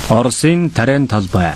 Оросын Тарен талбай.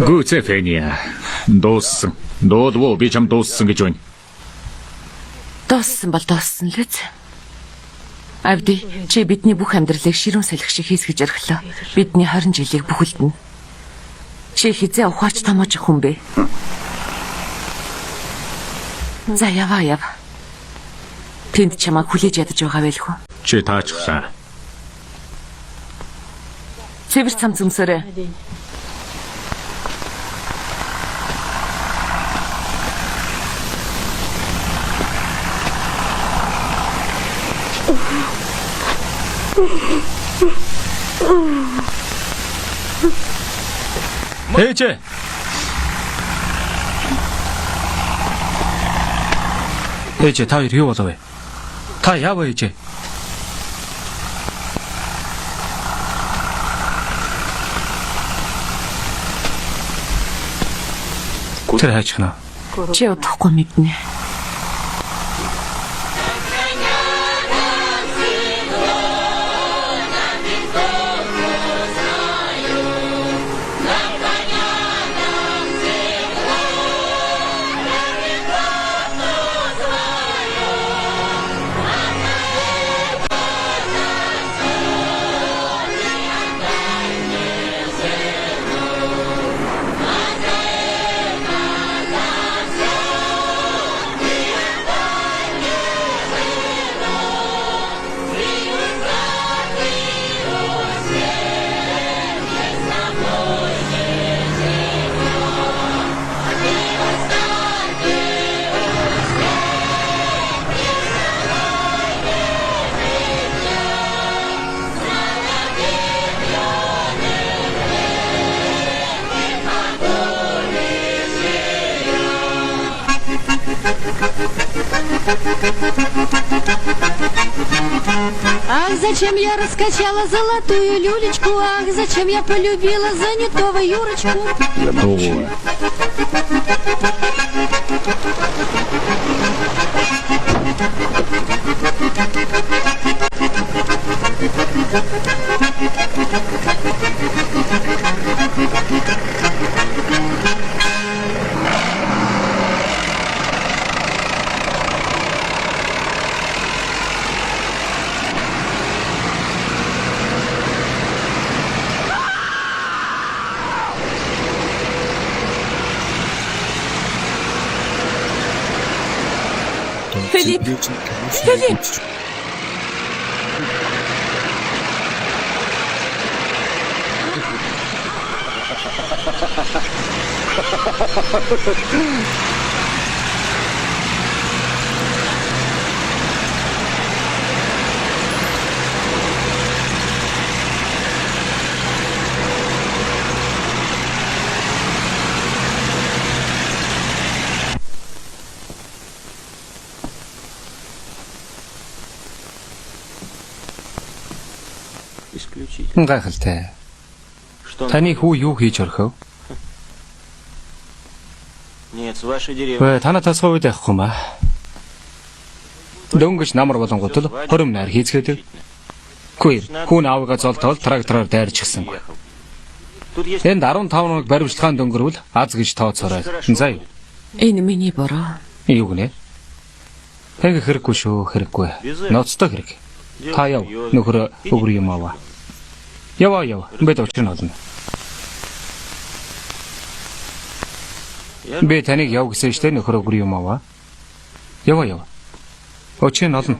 Гүцэ Фэниа. Дууссан. Дуудвуу би чам дууссан гэж байна. Дууссан бол дууссан л үз. Авди, чи бидний бүх амьдралыг ширүүн салхи шиг хийсгэж орхилоо. Бидний 20 жилийг бүхэлдэнэ. Чи хизээ ухаач томооч хүн бэ? За яв. Тэнд чамаа хүлээж ядаж байгаа байлгүй. Чи таачлаа. Цэвэр цам зүмсөрөө. ээжээ. ээжээ та хоёр юу болов вэ? Та яав ээжээ? Тэр хайчна. Чи удахгүй мэднэ. Ах, зачем я раскачала золотую люлечку? Ах, зачем я полюбила занятого Юрочку? Филипп! Филипп! Гайхалтай. Таны хүү юу хийж орхив? Нет, с вашей деревни. Вэ танаа тасгай үед явахгүй маа. Дөнгөж намар болонгот л хором найр хийцгээдэг. Хүү хүн аавгаа золтол трактороор дайрчихсан. Тут есть Энд 15 хоног баримтлагаан дөнгөрвөл аз гэж тооцоорой. За юу? Энэ миний бороо. Юу гинэ? Тэг хэрэггүй шүү, хэрэггүй. Ноцтой хэрэг. Та яв. Нөхөр өвөр юм аваа. Ява. Бид очрон олно. Би таныг яв гэсэн штэ нөхөр өвөр юм аваа. Ява. Очрон олно.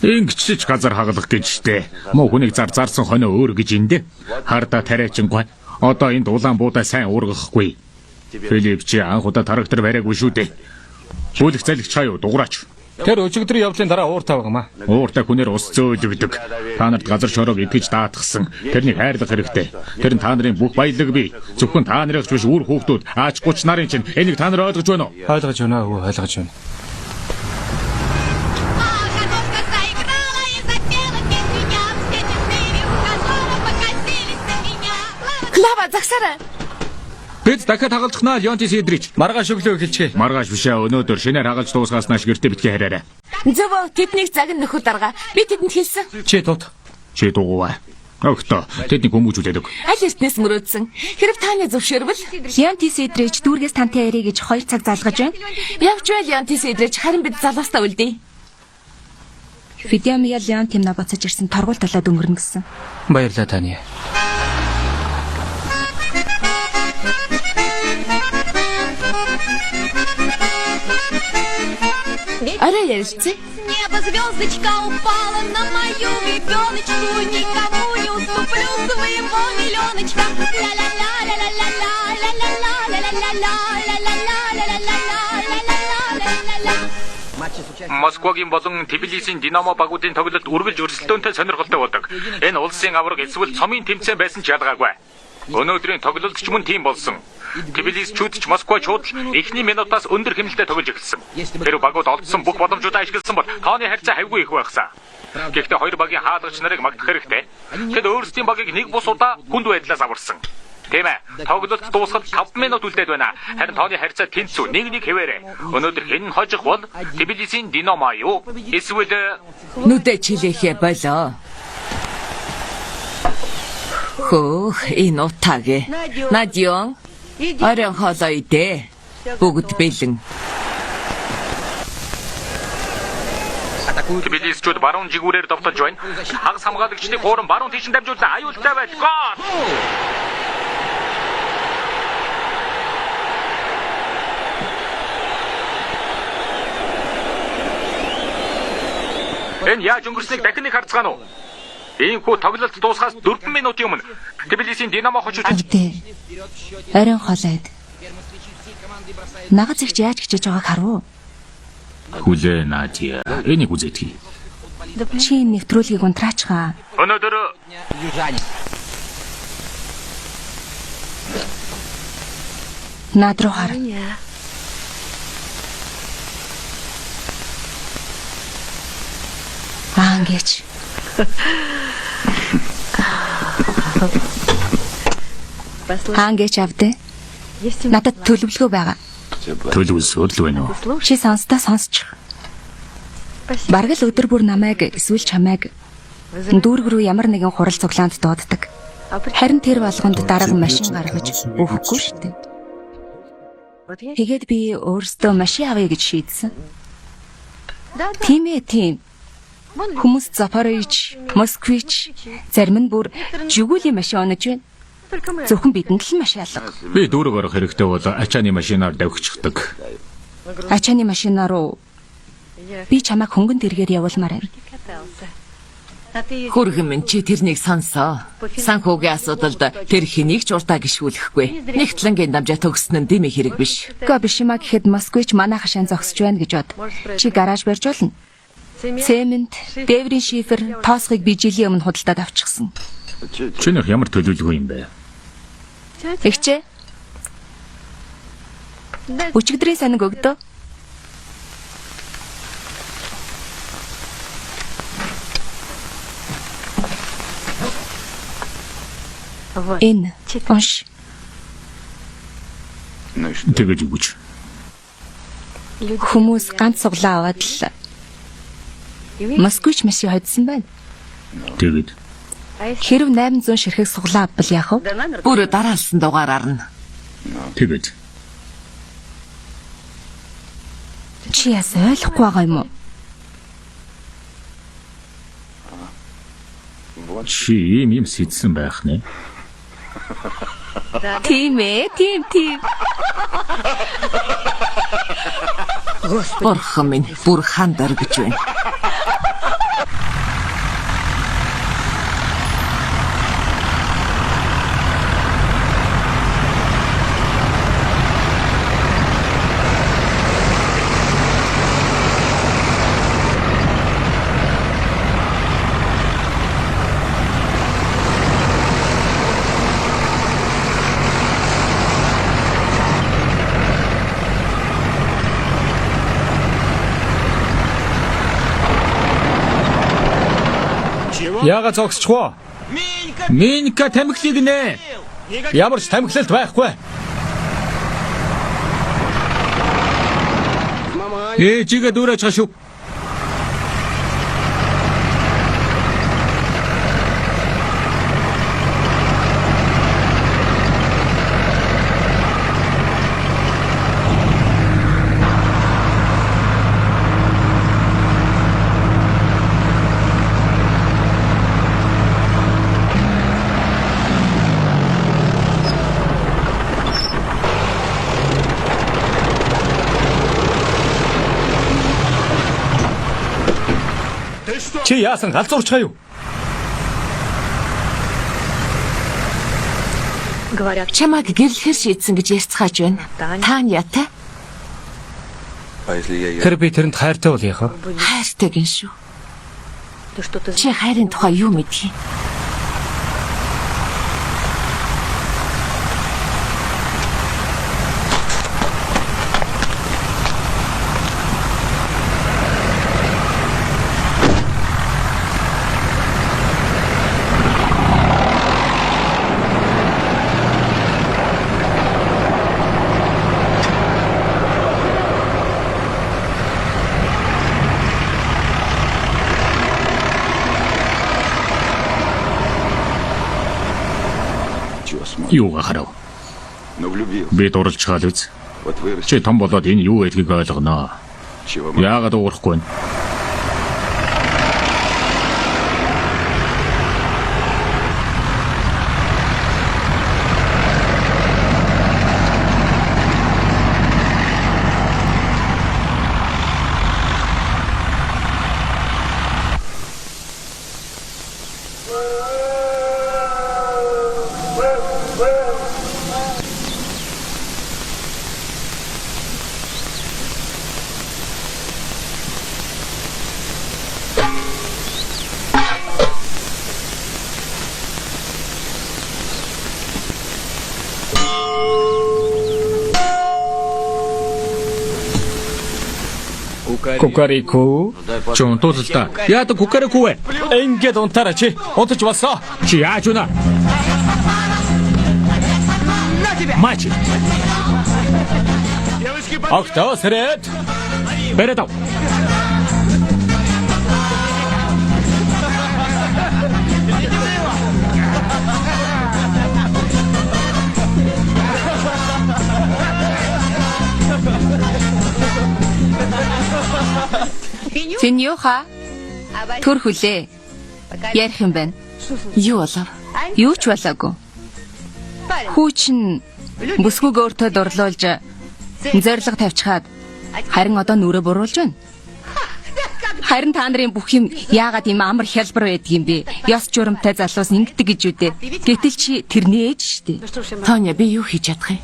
Ингэч газар хагалах гэжтэй. Муу хүнийг зарсан хоноо өөр гэж эндэ. Харда тариачингүй. Одоо энд улаан буудаа сайн уургахгүй. Филипп чи анх удаа трактор бариаггүй шүү дээ. Бүлэг залгич хаяа дуграач. Тэр өчигдөр явдлын дараа ууртай байгаамаа. Ууртай хүнээр ус зөөлөгдөг. Та нарт газар шороог итгэж даатгсан. Тэрнийг хайрлах хэрэгтэй. Тэр нь та нарын бүх баялаг бий. Зөвхөн та нарыг ч биш үр хүүхдүүд, аач 30 нарын чинь энийг та нар ойлгож байна уу? Ойлгож байна уу? Ойлгож байна. Картошка заиграла и запела без меня. Все четыре ухажера покосились на меня. Клава загсараа. Бид дахиад хагалцахнаа Леонтис Идрич. Маргааш өглөө хэлчихье. Маргааш бишээ өнөөдөр шинээр хагалж дуусгаснаас гэртээ битгий хараарай. Зөв тэднийг цаг нь нөхөр дарга. Би тэдэнд хэлсэн. Чи тут. Чи дугуйва. Өгтөө тэдний хүмүүжүүлээд өг. Аль эртнээс мөрөөдсөн. Хэрэг тааны зөвшөөрвөл Леонтис Эдрич дүүргээс тантай ярих гэж 2 цаг залгаж байна. явж бай Леонтис Идрич харин бид залуустаа үлдээ. Фидиамия Леонтимна буцаж ирсэн торгуул талаад өнгөрнө гэсэн. Баярлалаа таны. Арай ярилцъя. С неба звездочка упала на мою ребеночку. Никому не уступлю своего миллионочка. Москвагийн болон Тбилисийн Динамо багуудын тоглолт үргэлж өрсөлдөөнтэй сонирхолтой болдог. Энэ улсын авраг эсвэл цомын тэмцээн байсан ч ялгаагүй. Өнөөдрийн тоглолтч мөн тийм болсон. Тбилисчүүд ч Москвачууд эхний минутаас өндөр хэмнэлтэд тоглож эхэлсэн. Тэр багууд олдсон бүх боломжуудаа ашигласан бол тооны харьцаа хавьгүй их байсан. Гэхдээ хоёр багийн хаалгач нарыг магдах хэрэгтэй. Тэд өөрсдийн багийг нэг бус удаа хүнд байдлаас аварсан. Тийм ээ. Тоглолт дуусахад 5 минут үлдээд байна. Харин тооны харьцаа тэнцүү 1-1 хэвээрээ. Өнөөдөр хэн хожих бол Тбилисийн Динамо юу? Эсвэл Нүдэ чилээхэ болоо. Хөөх энэ утааге. Надён. Орон хоолой идэ. Бүгд бэлэн. Тбилисчүүд баруун жигүүрээр довтолж байна. Хагас хамгаалагчдыг хууран баруун тийш дамжуулсан аюултай байж гол. Энэ яаж өнгөрснийг дахин нэг харцгаана уу? Иймхүү тоглолт дуусахаас 4 минутын өмнө Тбилисийн Динамо хожууч Авдээ. Орон хоолойд. Нагаз ихч яаж хичээж байгааг харав уу? Хүлээ Надя. Энийг үзээдгий. Чи энэ нэвтрүүлгийг унтраачгаа. Өнөөдөр Наад руу хар. Ангеч. Ангеч авдээ. Надад төлөвлөгөө байгаа. төлөвлөсөөр л байна уу? Чи сонсдоо сонсчих. Бараг л өдөр бүр намайг эсвэл чамайг дүүрэг рүү ямар нэгэн хурал цуглаанд дууддаг. Харин тэр болгонд дарга машин гаргаж өгөхгүй шүү дээ. Тэгээд би өөрсдөө машин авъя гэж шийдсэн. Тийм ээ, тийм. Хүмүүс Запорожж, Москвич, зарим нь бүр жигүүлийн машин онож байна. Зөвхөн бидэнд л маш ялга. Би дүүрэг орох хэрэгтэй бол ачааны машинаар давхичдаг. Ачааны машинаа руу би чамайг хөнгөн тэргээр явуулмаар байна. Хүргэн минь чи тэрнийг сонсоо. Санхүүгийн асуудалд тэр хэнийг ч уртаа гიშгүүлэхгүй. Нэгтлэнгийн дамжаа төгснө нь дэмий хэрэг биш. Га биш юм а гэхэд Москвич манай хашаан зогсож байна гэж бод. Чи гараж барьж болно. Цемент, дээврийн шифер, тоосхыг би жилийн өмнө худалдаад авчихсан. Чинийх ямар төлөвлөгөө юм бэ? Эгчээ. Өчигдрийн саниг өгдөө. Энэ онш. Тэгэж үгүйч. Хүмүүс ганц суглаа аваад л Москвич машин хоцсон байна. Тэгэд Хэрв 800 ширхэг суглаа авбал яах вэ? Бүр дараалсан дугаараар нь. тэгэд Чи яс ойлгохгүй байгаа юм уу? чи ийм сэтсэн байх нэ. Тийм ээ, тийм. Бурхан минь бүр хандар гэж байна. Яагаад зогсчихвоо? Минька тамхилыг нэ. Ямар ч тамхилалт байхгүй. Ээжигээ дүүрэж хашив. Чи яасан галзуурчгаа юу? Чамайг гэрлэхэр шийдсэн гэж ярьцгааж байна. Таня яатай? Тэр би тэрэнд хайртай бол яах вэ? Хайртай гин шүү. Чи хайрын тухай юу мэдхий? Юугаа харав? Би дурлж чаал үз. Чи том болоод энэ юу гэдгийг ойлгоно. Яагаад уурахгүй вэ? Кукарику. Чи унтуул л да. Яадаг кукарику вэ? Ингээд унтаараа чи. Унтаж болсоо. Чи яаж унаа? Мач. Октоо сэрэд. Бэрэдав. Тэн юу хаа? Төр хүлээ. Ярих юм байна. Юу болов? Юу ч болоогүй. Хүүчин бүсгүйг өөртөө дурлуулж зориг тавьчихад харин одоо нүрэ буруулж байна. Харин та нарын бүх юм яагаад ийм амар хялбар байдгийм бэ? Ёс журамтай залуус ингэдэг гэж үдэ. Гэтэл чи тэрний ээж штэ. Тоня би юу хийж чадах юм?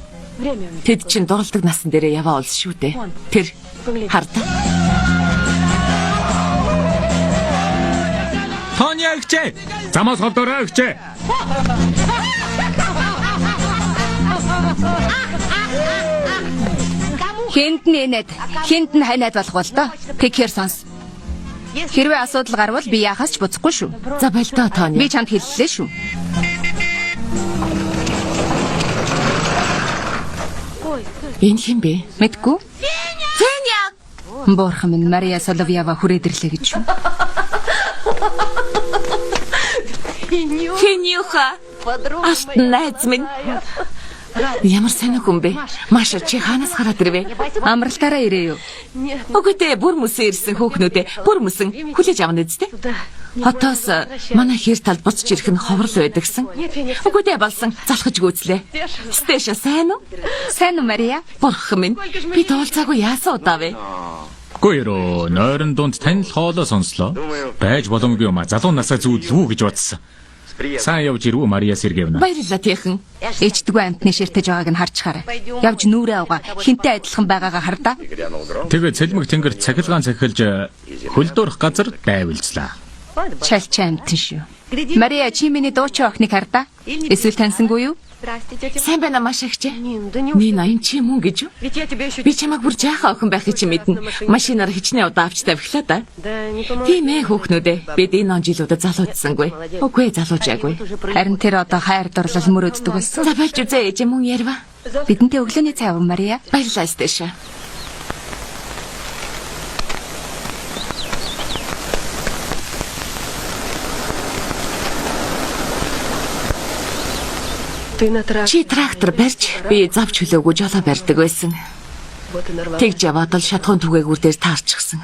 Тэд чинь дурлаг насан дээрээ яваа олс шүү дээ. Тэр хардаа. Тоня ихчээ. Замаас холдороо ихчээ. Хэнд нэнэд, хэнд нь ханаад болох бол доо. Тэгэхээр сонс. Хэрвээ асуудал гарвал би яхаас ч буцахгүй шүү. За болдоо Тоня. Би чамд хэллээ шүү. Энэ хэм бэ? Мэдгүй. Тоня. Боорхон минь Мария Соловьева хүрээдэрлээ гэж шүү. Хинюха. Алт найз минь. Ямар сайн хүн бэ? Маша чи хаанаас гараад ирвэ? Амралтаараа ирээ юу? Үгүй дээ, бүр мөсөн ирсэн хүүхнүүдээ бүр мөсөн хүлээж авна үсттэй. Хотоос манай хэр талд буцаж ирэх нь ховрол байдагсан. Үгүй дээ болсон залхаж гүйцлээ. Стэша сайн уу? Сайн уу Мария? Бурхан минь. Би тоолцаагүй яасан удаа вэ? Гүйрөө, нойрон дунд танил хоолоо сонслоо. Байж боломгүй юм а. Залуу насаа зүүлвүү гэж бодсон. Сайн явж ирвүү Мария Сергеевна. Баярлалаа тийхэн. Ээждэггүй амтны ширтэж байгааг нь харчихаарай. Явж нүрээ авгаа хинтээ адилхан байгаагаа хардаа. Тэгээ цэлмэг тэнгэр цахилгаан цахилж хөлдөөрөх газар дайвилзлаа. Чалчи амтэн шүү. Мария чи миний дуучин охиныг хардаа. Эсвэл таньсангүй юу? Сайн байна Маша ихчээ. Ни ноён чи мөн гэж юу? Би чамайг бүр жаахан охин байхыг чи мэднэ. Машинаар хичнээн удаа авч тавихлаа да. Тийм ээ хүүхнүүдээ. Бид энэ он жилүүдэд залуудсангүй. Үгүй залуужаагүй. Харин тэр одоо хайр дурлал мөрөөддөг байсан. За болж үзээ ээж мөн ярва. Бидэнтэй өглөөний цай аван Мария. Баярлалаа Стэша. Чи трактор барьж би завч хөлөөгөө жолоо барьдаг байсан. Тэгж яваад л шатхуун түгээгүүр дээр таарчихсан.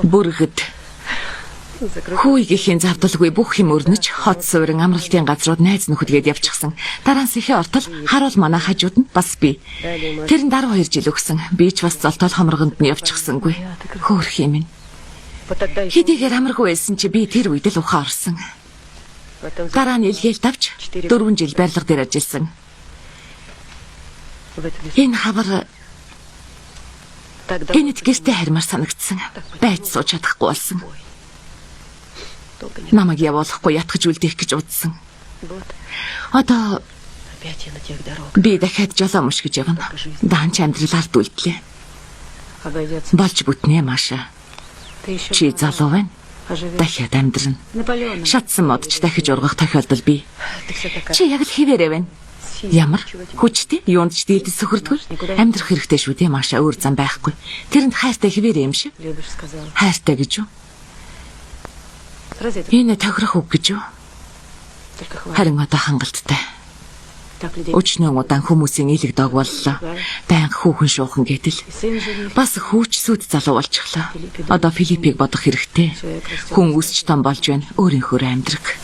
Бүргэд хүйгийн завдалгүй бүх юм өрнөж хот суурин амралтын газрууд найз нөхөдгээд явчихсан. Дараа нь сэхээ ортол харуул манай хажууд нь бас би. Тэр нь 12 жил өгсөн. Би ч бас золтол хомрогонд нь явчихсангүй. Хөөх юм минь. Хэдийгээр амаргүй байсан чи би тэр үед л ухаан орсон. Дараа нь илгээл тавч 4 жил барилга дээр ажилласан. Энэ хавар гэнэт гэртээ хармаар санагдсан. Байж сууж чадахгүй болсон. Намайг явуулахгүй ятгах үлдээх гэж удсан. Одоо би дахиад жолоо мушгиж явна. Даанч амьдрал ард үлдлээ. Болж бүтнэ Маша. Чи залуу байна. Дахиад амьдрна. Шатсан модч дахиж ургах тохиолдол бий. Чи яг л хിവэрэ байна. Ямар хүчтэй юунд ч дийлдэс сөхөрдгөл амьдрах хэрэгтэй шүү дээ Маша өөр зам байхгүй. Тэрэнд хайртай хിവэрэ юм шиг. Хайртай гэж юу? Энэ тохирох үг гэж юу? Харин одоо хангалттай. Өчнөө удаан хүмүүсийн илэг дог боллоо. Баян хүүхэн шуухан гэдэл. Бас хүүч сүд залуу болчихлоо. Одоо Филиппийг бодох хэрэгтэй. Хүн өсч том болж байна. Өөрийнхөө амьдрах.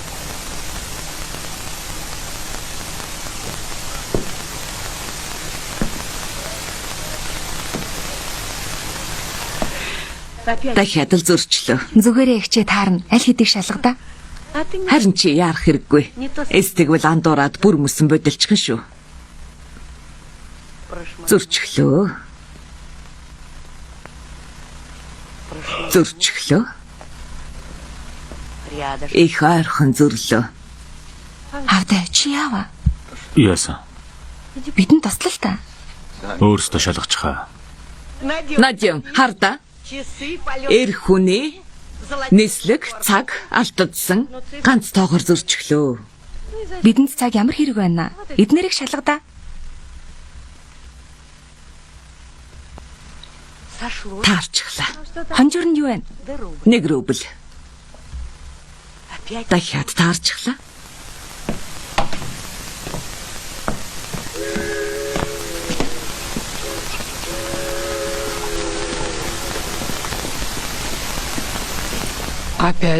Дахиад л зөрчлөө. Зүгээрээ ихчээ таарна. Аль хэдийг шалгадаа. Харин чи яарах хэрэггүй. Эстэгвэл андуураад бүр мөсөн бодилчхан шүү. Зөрчлөө. Зөрчлөө. Их ойрхон зөрлөө. Авдаа чи яава? Яасан? Бидэнд туслал та. Өөрсдөө шалгачихаа. Надя харда. Эр хүний нислэг цаг алдагдсан ганц тоогоор зөрчлөө. Бидэнд цаг ямар хэрэг байна? Эднэрийг шалгадаа. Таарчихлаа. Хонжор нь юу вэ? Нэг рубль. Дахиад таарчихлаа.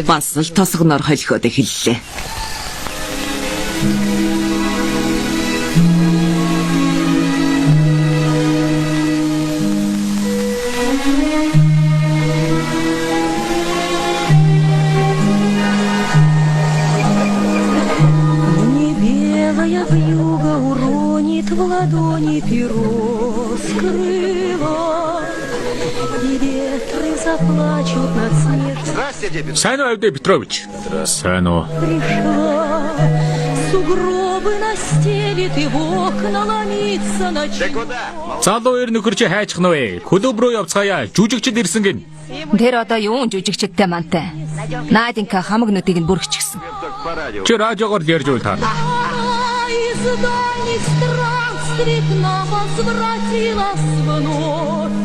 Бас л тосгоноор холиход эхэллээ. в ладони перо скрыла, и ветры заплачут над смертью. Сайн уу Авдей Петрович? Сайн уу. Пришла, сугробы настелит, и в окна ломится ночь. Залуу эр нөхөр чи хайчих нь вэ? Клуб руу явцгаая. Жүжигчд ирсэн гин. Тэр одоо юун жүжигчдтэй мантай. Наадинка хамагнуудыг нь бүрхчихсэн. Чи радиогоор л ярьж уйл таа. Она из дальних странствий к нам возвратилась вновь.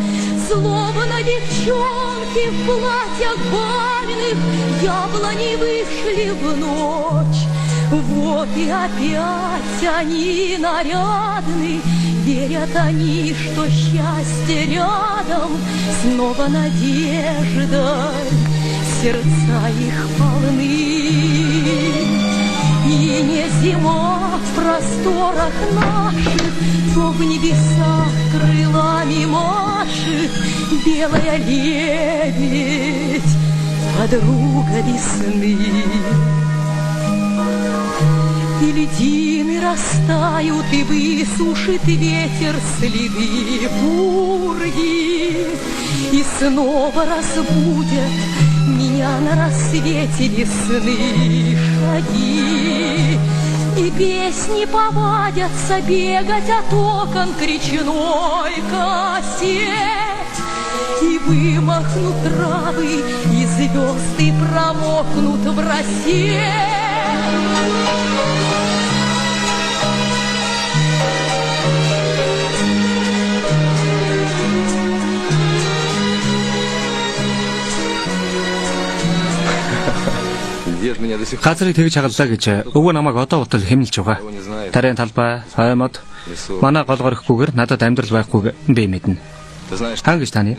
Словно девчонки в платьях бальных яблони вышли в ночь. Вот и опять они нарядны, верят они, что счастье рядом, снова надеждой сердца их полны. И не зима в просторах наших, то в небесах крылами машет белая лебедь, подруга весны. И льдины растают, и высушит ветер следы пурги, и снова разбудят меня на рассвете весны шаги. И песни повадятся бегать от окон к речной косе, и вымахнут травы, и звезды промокнут в росе. Газрыг тэгж хагаллаа гэж өвөө намайг одоо утал хэмэлж байгаа. Тарийн талбай, хаймад манай гол горихгүйгээр надад амьдрал байхгүй би мэднэ. Хаан гэж таны.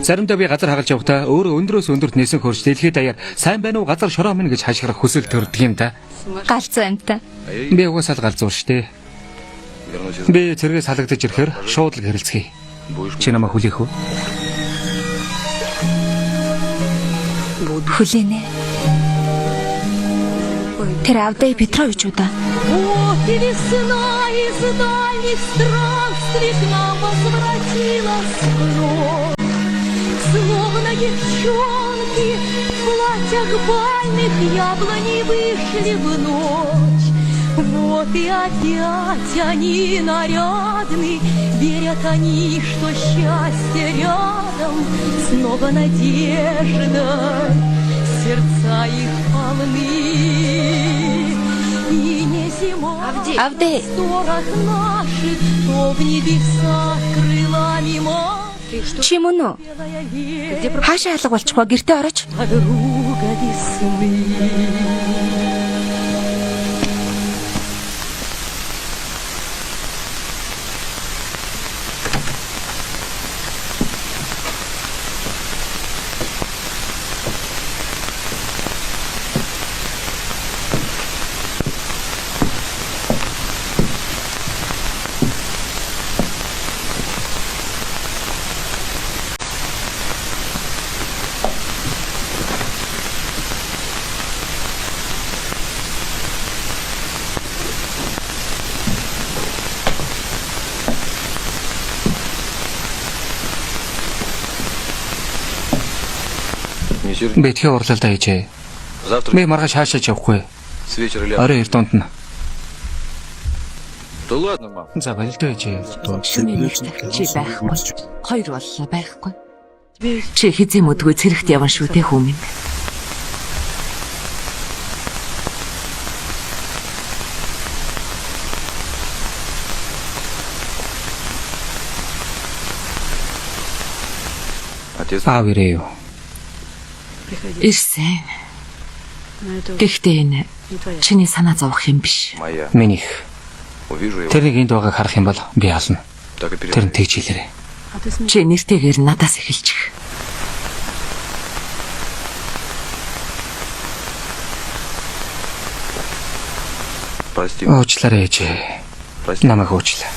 Заримдаа би газар хагалж явахдаа өөрөө өндөрөөс өндөрт нээсэн хөрч дэлхийд даяар сайн байна уу газар шороо минь гэж хашгирах хүсэл төрдөг юм да. Галзуу амтаа. Би угаасаа л галзуур штэ. Би зэрэгээс халагдаж ирэхээр шууд л хэрэлцгий. Чи намайг хүлээх үү? Хүлээнэ. Тэр Авдей Петрович удаа. Вот и весна из дальних странствий к нам возвратилась вновь. Словно девчонки в платьях бальных яблони вышли в ночь. Вот и опять они нарядны, верят они, что счастье рядом, снова надежда, сердца их полны. И не зима Авдей. в просторах наших, то в небесах крылами машет Чи мөн үү? белая лебедь, Хаашаа алга болчих вэ? Гэртээ орооч. подруга весны. Би тхи урлалдаа хийжээ. Би маргааш хаашаач явахгүй. Орой 2 дунд нь. За болтой хийжээ. Шөнийн нэг цагт чи байхгүй. Хоёр боллоо байхгүй. Чи хизээ мөдгөө цэрэгт явна шүү дээ хүмүүс. Аав ирээ юу? Ирсэн. Гэхдээ энэ чиний санаа зовох юм биш. Минийх. Тэрийг энд байгааг харах юм бол би ална. Тэр нь тэгж хэлээрэй. Чи нэртэйгээр надаас эхэлчих. Уучлаарай ээжээ. Намайг уучлаа.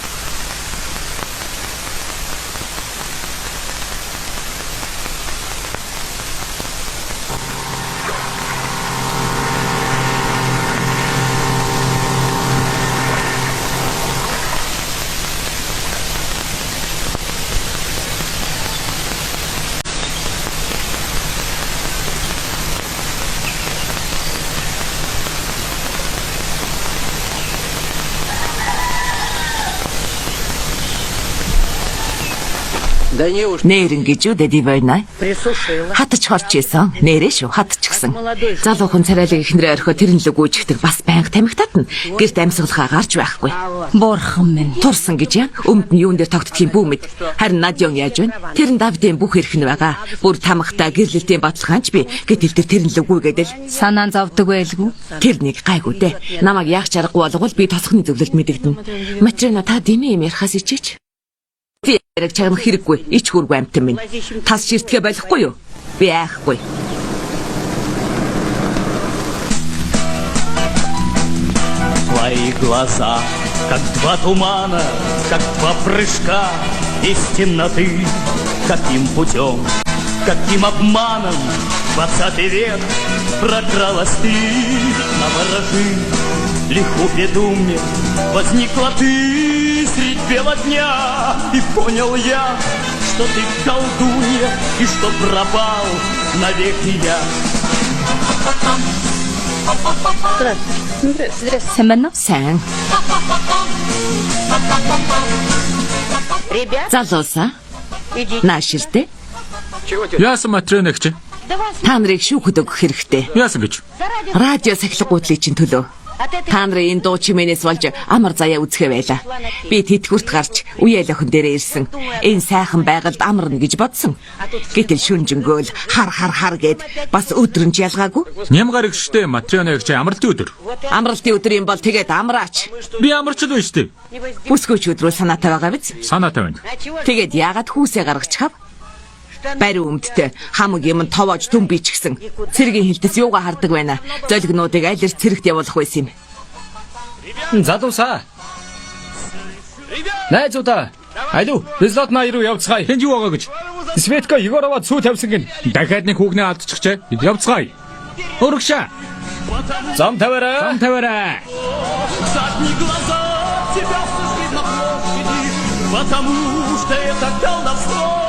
Нэрэн гэж үдэ дивайна. Хатч хорч исэн. Нэрээ шүү хатчихсан. Залуухан царайлаг ихнэрээ орхиод тэрэн л гүйжигдэг бас байнга тамхитатна. Гэрт амьсгалахаа гарч байхгүй. Бурхан минь. Турсан гэж яа. Өмд нь юун дээр тогтдгийг бүү мэд. Харин Надён яаж вэ? Тэр нь Давидын бүх эрх нь байгаа. Бүр тамхтай гэрлэлтийн баталгаанч би. Гэтэл тэрэн л үгүй гэдэл. Санаан зовдөг байлгүй. Тэр нэг гайгүй дээ. Намайг яах чаргагүй болгол би тосхны зөвлөлд мэдэгдэнэ. Матрина та дэмий юм ярихаас ичээч. Би яриг чагнах хэрэггүй. Ич хүргүй амтан минь. Тас ширтгэ болохгүй юу? Би айхгүй. Твои глаза, как два тумана, как два прыжка из темноты. Каким путем, каким обманом 20 век прокралась ты на ворожи. Лиху безумие возникла ты средь бела дня, и понял я, что ты колдунья, и что пропал навеки я. Сайн. Сайн. Залуусаа. Наашилтэй. Яасан Матрина гэж? Та нарыг шүүхэд өгөх хэрэгтэй. Яасан гэж? Радио сахилга гутлыг чинь төлөө. Та нарын энэ дуу чимээнээс болж амар заяа үзэхэ байла. Би тэтгэврт гарч үеэл охин дээрээ ирсэн. Энэ сайхан байгальд амарна гэж бодсон. Гэтэл шүнжэнгөөл хар гэд бас өдрөн ч ялгаагүй. Нямгаар ихштэй Матрина гэж амралтын өдөр. Амралтын өдөр юм бол тэгээд амраач. Би амарч л байж тээ. Бүсгүйч өдрөө санаатай байгаа биз? Санаатай байна. Тэгээд яагаад хүүсээ гаргачихав? Барь өмдтэй хамаг юм товоож түн бичгсэн. Цэргийн хилтэс юугаа хардаг байна. Золигнуудыг аль эрт цэрэгт явуулах байсан юм. Залуусаа. Найзуудаа. Алуу, Безлот наа руу явцгаая. Тэнд юу байгаа гэж? Светка Егорова цүү тавьсан гин. Дахиад нэг хүүгнээ алдчихжээ. Явцгаая. Өргөшөө. Зам таваарай. Зам таваарай. Задни глаза тебя сожгли на площади, потому что это колдовство.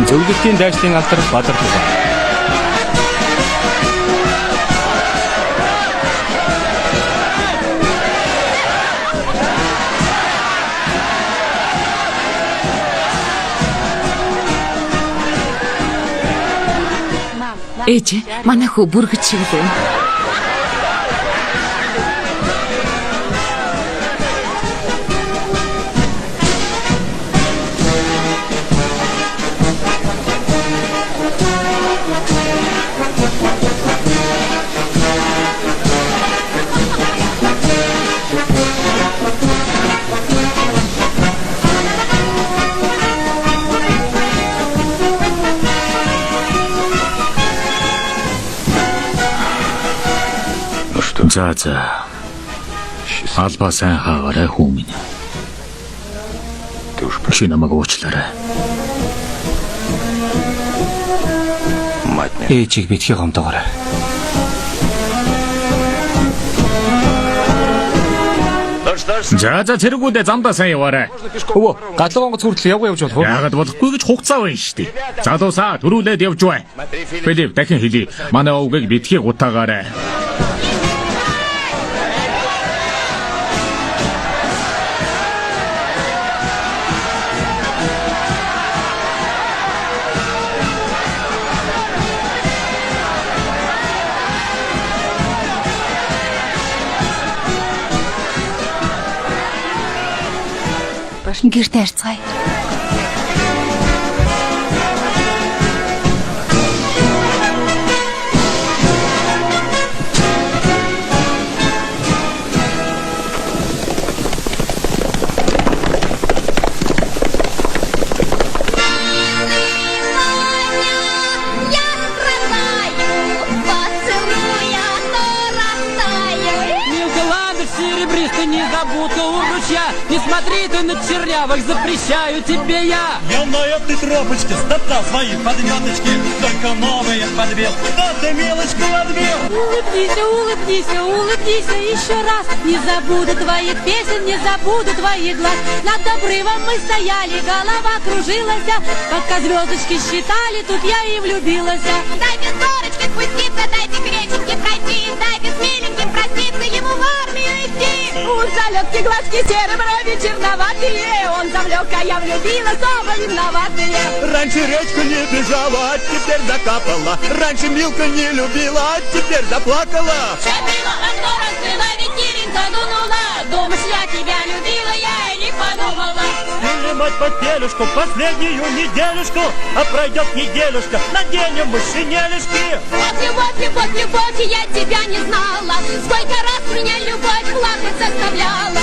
Зөвлөлтийн дайшлын алдар бадардаг. Ээж, манай хүү бүргэж шиг л байна. За. Албаа сайн хаагаарай хүү минь. Чи намайг уучлаарай. Ээжийг битгий гомдоогоорой. За цэргүүдээ замдаа сайн яваарай. Өвөө, гатлгонгоц хүртэл явгаа явж болох уу? Яагаад болохгүй гэж хугацаа байна шүү дээ. Залуусаа төрүүлээд явж бай. Филип дахин хэлий. Манай овгийг битгий гутаагаарай. Гэртээ харцгаая. будка у ручья. Не смотри ты на чернявых, запрещаю тебе я. Я на этой тропочке стоптал свои подметочки, только новые подвел, да ты мелочку отбил. Улыбнись, улыбнись, улыбнись еще раз. Не забуду твоих песен, не забуду твоих глаз. Над обрывом мы стояли, голова кружилась. Пока звездочки считали, тут я и влюбилась. Дайте зорочки спуститься, дайте к реченьке пройти, дайте с миленьким проститься, ему в армию идти. У залетки глазки серые, брови черноватые. Он завлек, а я влюбилась, оба виноватые. Раньше речку не бежала, а теперь закапала. Раньше Милка не любила, а теперь заплакала. Шепила, окно раскрыла, ветерин задунула. Думаешь, я тебя любила, я и не подумала. Или мать под телюшку, последнюю неделюшку, а пройдет неделюшка, наденем мы шинелюшки. Вот любовь, любовь, любовь, я тебя не знала. Сколько раз меня любовь плакать заставляла.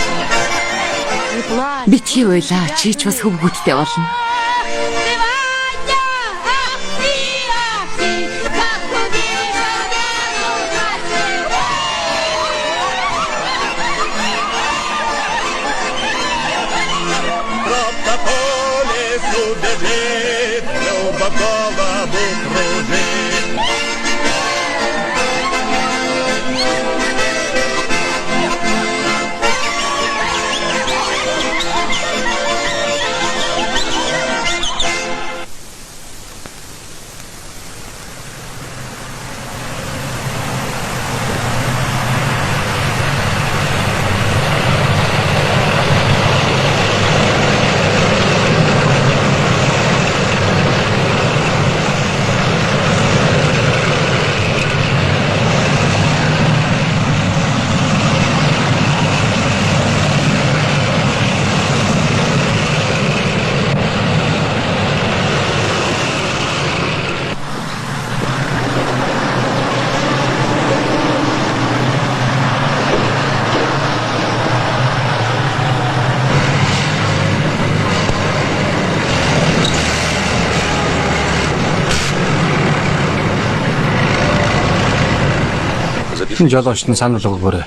Битгий уйлаа. Чи ч бас хөвгүүдтэй болно. Сегодня, ах ты, как убила Тропа по лесу бежит, Люба голову кружит. Жолооч нь санал өгөөрэй.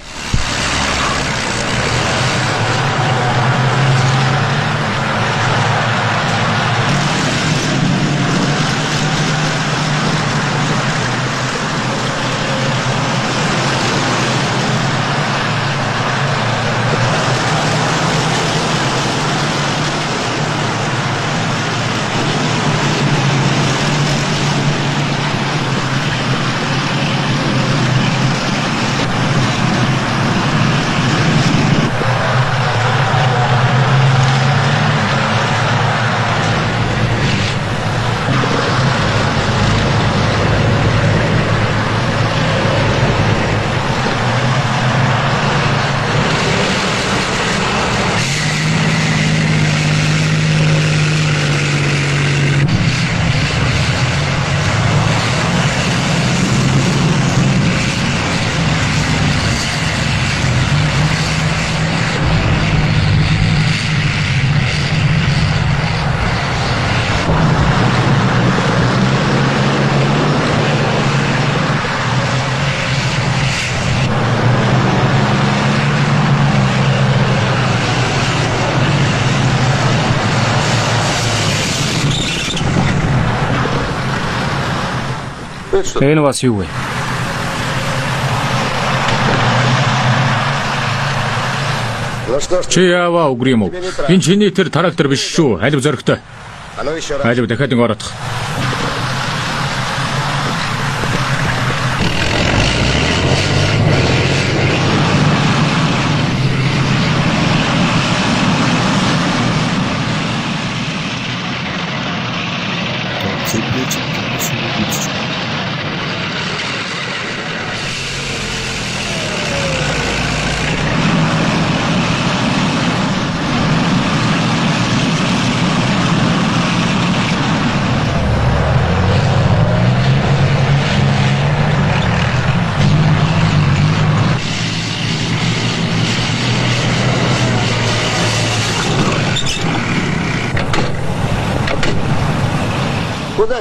Энэ бас юу вэ? Чи яава Угрюмов? Энэ чиний тэр трактор биш шүү. Алив зөрөгтэй. Алив дахиад ингэ орох.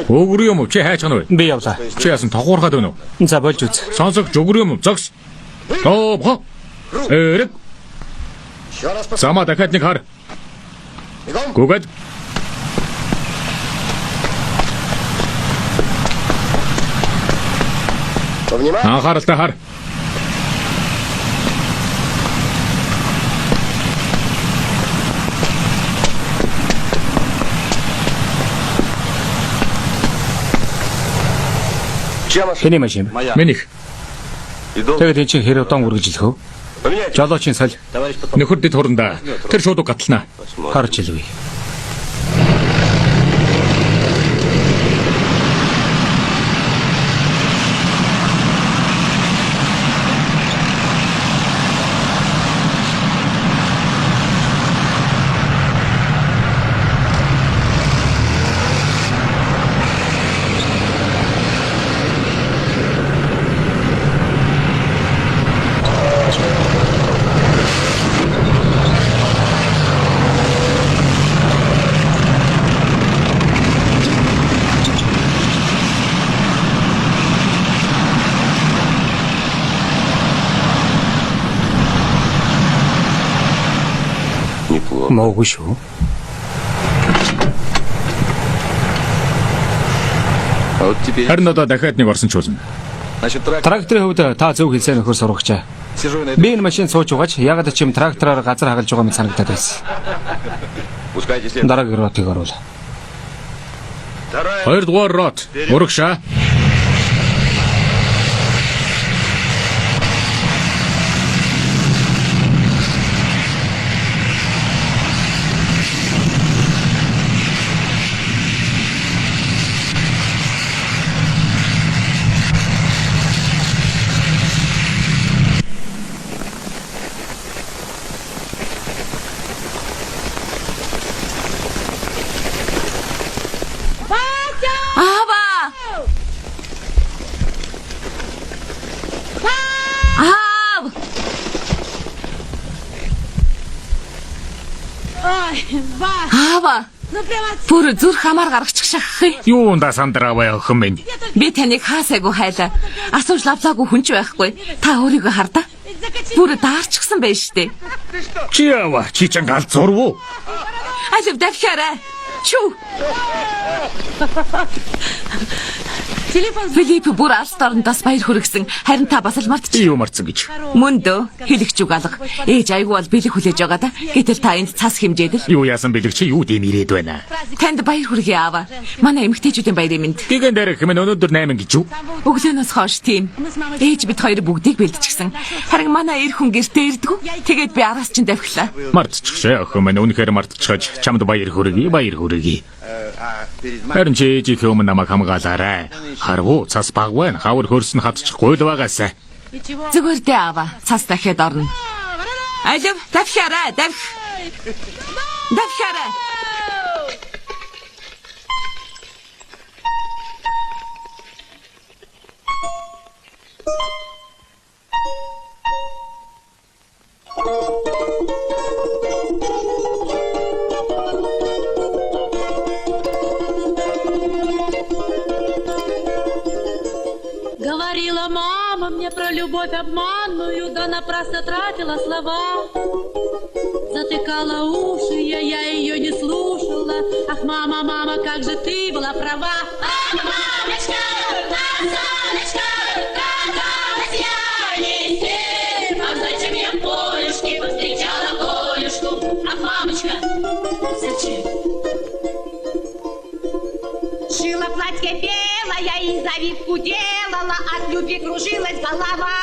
Угрюмов чи хайж гэнэ вэ? Би явлаа. Чи яасан тохуурхаад байна уу? За болж үз. Сонсогч Угрюмов зогс. Тообхо. Эрэг. Сама дахиад нэг хар. Гүгэд. Анхааралтай хар. Хэний машин? Минийх. Тэгээд энэ чинь хэрэг удаан үргэлжлэх үү? Жолоочийн саль. Нөхөр дэд хурандаа. Тэр шууд гатална. Харж илвэ. Моогүй шүү. Харин одоо дахиад нэг орсончуулна. Тракторын хувьд та зөв хэлсэн нөхөр сурагчаа. Би энэ машин сууж угаач ягаад ч юм трактороор газар хагалж байгаа мэт санагдаад байсан. Дараагийн ротыг оруул. Хоёрдугаар рот. Урагшаа. Бүр зүр хамаар гаргачих шахах. Юунда сандраа охин минь. Би таныг хаасайгүй хайлаа. Асууж лавлаагүй хүнч байхгүй. Та өөрийгөө хардаа. Бүр даарчгсан байж штэ. Чи яава? Чи ч галз зурв уу? Алив давхаарай. Чүү. Филипп бүр алс дорнодоос баяр хүргэсэн. Харин та бас л мартчих. Юу марцсан гэж? Мөн дөө хэлэгч үг алга. Ээж айгүй бол бэлэг хүлээж байгаа да. Гэтэл та энд цас хэмжээд л. Юу яасан бэлэг чи юу дэм ирээд байна? Танд баяр хүргэе аава. Манай эмэгтэйчүүдийн баярын мэнд. Гигэн дээр хэмээн өнөөдөр 8 гэж юу? Өглөөнөөс хойш тийм. Ээж бид хоёр бүгдийг бэлдчихсэн. Харин манай эр хүн гэртээ ирдгүү. Тэгээд би араас чинь давхлаа. Мартчихшээ охин минь үнэхээр мартчихаж чамд баяр хүргэе, баяр хүргэе. Харин чи ээжийнхээ өмнө намайг хамгаалаарай. Харвуу цас баг байна. Хавар хөрсөн хатчихгүй л байгаасаа. Зүгээр дээ аава. Цас дахиад орно. Алив давхаарай, давх. Давхаарай. Говорила мама мне про любовь обманную, да напрасно тратила слова. Затыкала уши, я ее не слушала. Ах, мама, мама, как же ты была права. Ах, мамочка, солнышко, каталась я не здесь. Ах, зачем я в полюшке повстречала Колюшку? Ах, мамочка, зачем? Шила платье белое и завивку делала, от любви кружилась голова.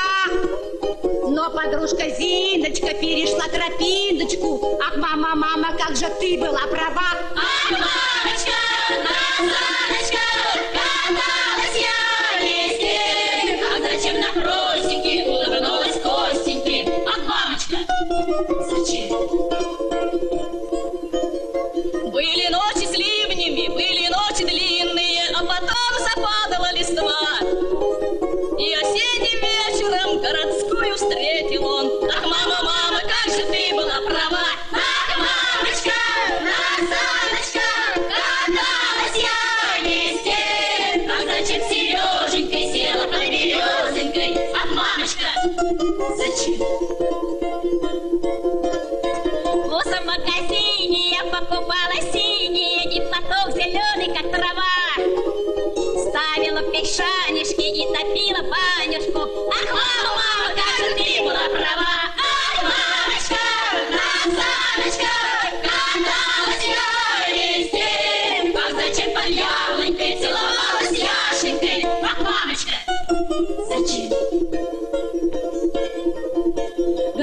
Но подружка Зиночка перешла тропиночку. Ах, мама, мама, как же ты была права. Ах, мамочка, солнышко, каталась я не здесь. Ах, зачем на просеке улыбнулась Костеньке? Ах, мамочка, зачем? Были ночи с ливнями, были ночи длинные, а потом западала листва. И осенним вечером городскую встретил он. Ах, мама, мама, как же ты была права. Ах, мамочка, солнышко, каталась я везде. Ах, зачем Сереженькой села под березонькой? Ах, мамочка, зачем?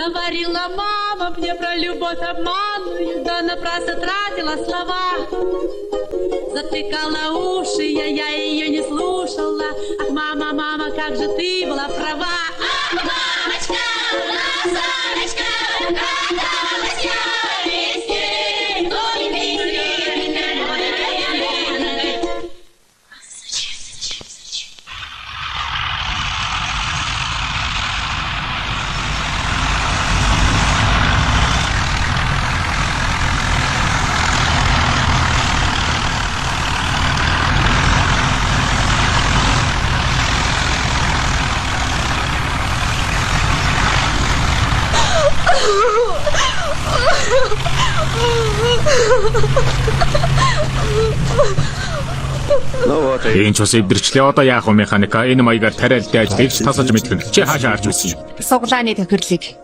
Говорила мама мне про любовь обманную, да напрасно тратила слова. Затыкала уши, я ее не слушала. Ах, мама, мама, как же ты была права. Ах, мамочка, Солнышко, каталась я везде, ой, везде. Энэ ч бас эвдэрчлээ. Одоо яах вэ механика? Энэ маягаар тариалтай ажлыг тасалж мэдгэн. Чи хаашаа харж үзсэн юм? Суглааны тохирлыг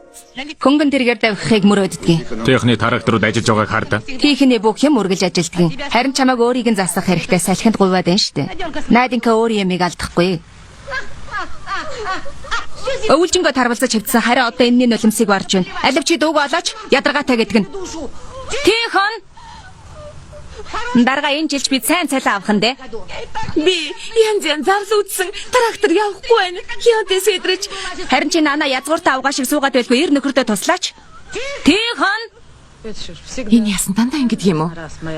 хөнгөн тэргээр давхихыг мөрөөддөг. Техник тракторууд ажиллаж байгааг хардаа. Хийхний бүх юм үргэлж ажилтдаг. Харин чамайг өөрийг нь засах хэрэгтэй салхинд гуваад байна штэ. Найдинка өөр юмыг алдахгүй. Өвөлжингөө тарвалзаж хөвдсөн харин одоо энэний нулимсыг барж байна. Алив чи дүүг олооч ядаргаатай гэдэг нь. Тийхон дарга энэ жилч бид сайн цалин авах нь дээ. Би янз зарлал үтсэн трактор явахгүй байна. Хиодээ сэдрэж. Харин чи нана язгууртаа авгаа шиг суугаад байлгүй эр нөхөртөө туслаач. Тийхон энэ ясан дандаа ингэдэг юм уу?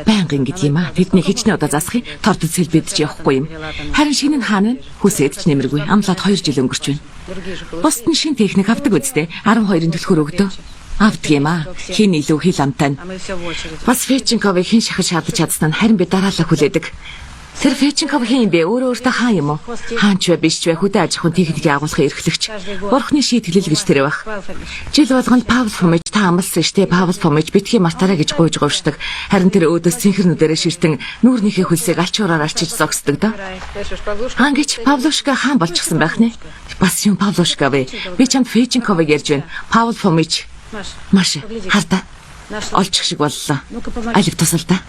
Байнга ингэдэг юм аа. Бидний хичнээн одоо засахыг тордод сэлбэдэж явахгүй юм. Харин шинэ нь хаана вэ? Хүсээд ч нэмэргүй. Амлаад 2 жил өнгөрч байна. Бусд нь шинэ техник авдаг үсттэй. 12-ын төлхөр өгдөө. Авдаг юм аа. Хин илүү хил амтай. Бас Феченковыг хэн шахаж шаардаж чадсан нь харин би дараалал хүлээдэг. Тэр Феченков хин бэ? Өөрөө өөртөө хаа юм уу? Хаанч вэ биш ч вэ? Хөдөө аж ахуйн техникийг агуулгын эрхлэгч. Бурхны шийтгэл гэж тэр байх. Жил болгоно Павел Фомич та амлсан штэ. Павел Фомич битгий мартараа гэж гуйж говшдаг. Харин тэр өөдөөс цэнхэрнүүдээрээ ширтэн нүүрнийхээ хөлсийг альчуураар арчиж зогсдог доо. Ангич Павлушка хаан болчихсон байх нэ? Бас юм Павлушка вэ? Би чамд Феченковыг ярьж байна. Павел Фомич маш хардаа олчих шиг боллоо. Алив тусал да.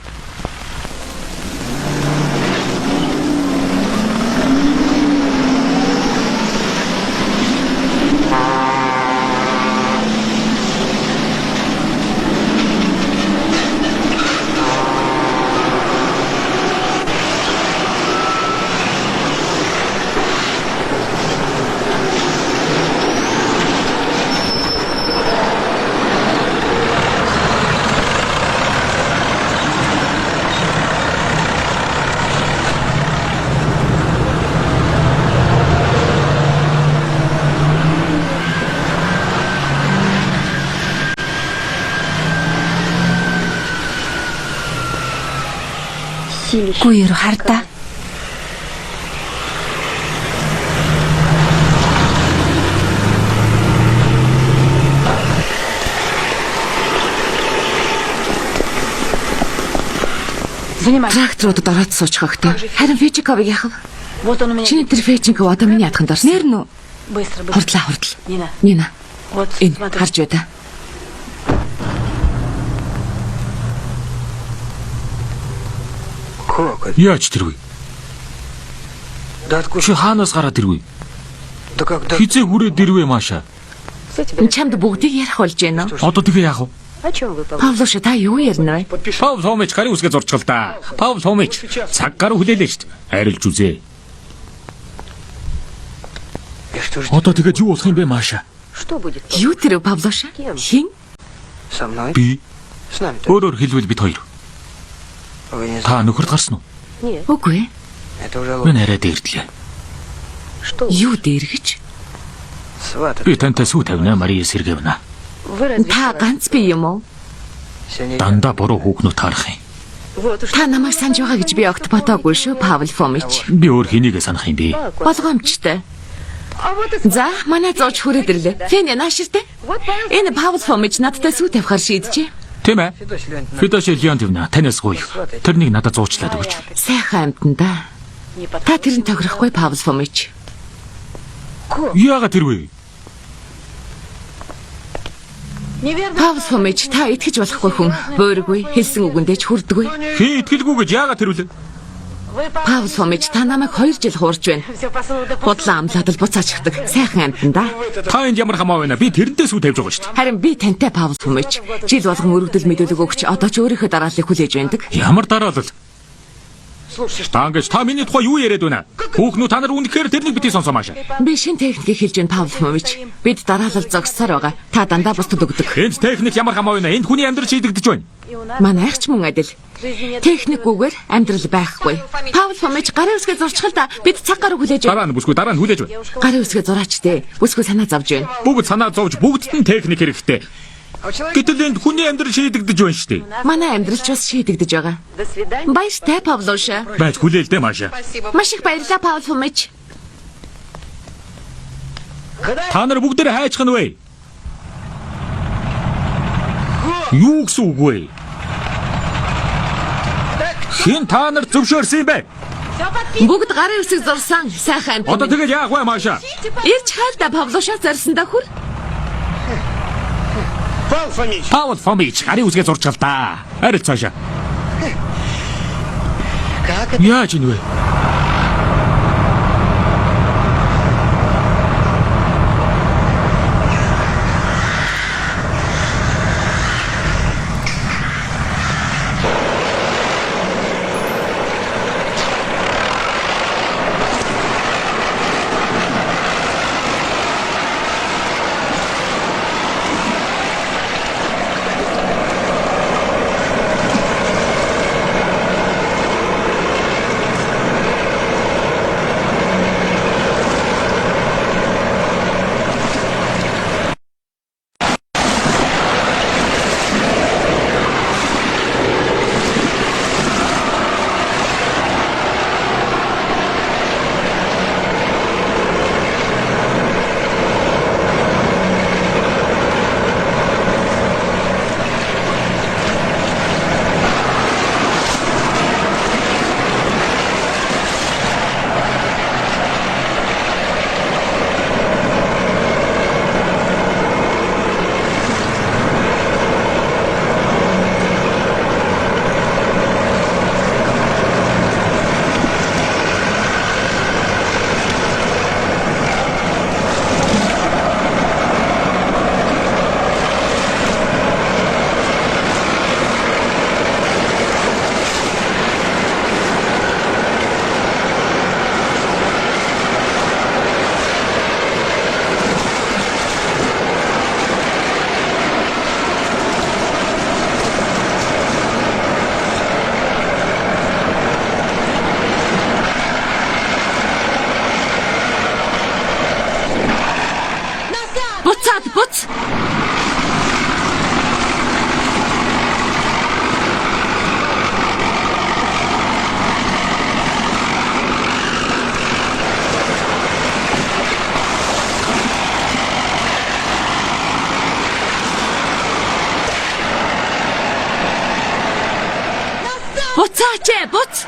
Гүйр хардаа. Тракторууд ороод суучхагтай. Харин Феченковыг яхав? Чиний тэр Феченков одоо миний ятганд орсон. Нэр нү? Хурдлаа. Нина. Энэ харж байна. Яаж тэрвэ? Чи хаанаас гараад ирвэ? Хизээ хүрээд ирвэ Маша? Чамд бүгдийг ярих болж байна уу? Одоо тэгээ яах вэ? Павлуш та юу ярина вэ? Павел Фомич гарын үсгээ зурчгал та. Павел Фомич цаг гаруй хүлээлээ шүү дээ. Арилж үзээ. Одоо тэгээд юу болох юм бэ Маша? Юу тэр Павлуш? Хин? Би. Өөрөөр хэлбэл бид хоёр. Та нөхөрд гарсан уу? Үгүй. Энэ арай дээрдлээ. Юу дээргэж? Би тантай сүү тавина Мария Сергеевна. Та ганц би юм уу? Дандаа буруу хүүхнүүд таарах юм. Та намайг санаж байгаа гэж би огт бодоогүй шүү, Павел Фомич. Би өөр хинийгээ санах юм бэ? Болгоомжтой. За, манай зооч хүрээд ирлээ. Фэний нааширтай. Энэ Павел Фомич надтай сүү тавихаар шийджээ. Тийм ээ. Федош Леонтьевна танаас гоё. Тэрнийг надад зуучлаад өгөөч. Сайхан амтанда. Та тэрэн тохирохгүй Павел Фомич. Яагаад тэр вэ? Павел Фомич та итгэж болохгүй хүн. Буургүй, хэлсэн үгэндээ ч хүрдэггүй. Хин итгэлгүй гэж яагаад тэр вэ? Паул Фомич та намайг 2 жил хуурж байна. Худлаа амлаад л буцаачихдаг. Сайхан амтан да. Та энд ямар хамаа байна? Би тэрнтэй сүү тавьж байгаа шүү дээ. Харин би тантай Паул Фомич. Жил болгон өргөдөл мэдүүлэг өгч одоо ч өөрийнхөө дарааллыг хүлээж байдаг. Ямар дараалал? Тангаж та миний тухай юу яриад байна? Хүүхнүүд та нар үнэхээр тэрнийг бити сонсоо маашаа. Би шин техникийг хэлж байна Паул Фомич. Бид дараалал зогссоор байгаа. Та дандаа бусдад өгдөг. Энд техник ямар хамаа байна? Энд хүний амьдрал шийдэгдэж байна. Манай айхч мөн адил. Техникгүйгээр амьдрал байхгүй. Паул Фомич гарын үсгээ зурчихал да. Бид цаг гаруй хүлээж байна. Дараа нь бүсгүй дараа нь хүлээж байна. Гарын үсгээ зураач дээ. Бүсгүй санаа зовж байна. Бүгд санаа зовж бүгдд нь техник хэрэгтэй. Гэтэл энд хүний амьдрал шийдэгдэж байна шүү дээ. Манай амьдрал ч бас шийдэгдэж байгаа. Баяртай Павлуша. Байж хүлээлтэй маашаа. Маш их баярлалаа Паул Фомич. Та нар бүгдээ хайчхан вэ? Юу гэсэн үг вэ? Хин та нар зөвшөөрсөн юм бэ? Бүгд гарын үсэг зурсан. Сайхан амт. Одоо тэгээд яах вэ маашаа? Ирж хайлда Павлуша зорьсондоо хүр. Паул Фомич гарын үсгээ зурчаал та. Арил цаашаа. Яаж юм бэ? Буц. Буцаач, буц.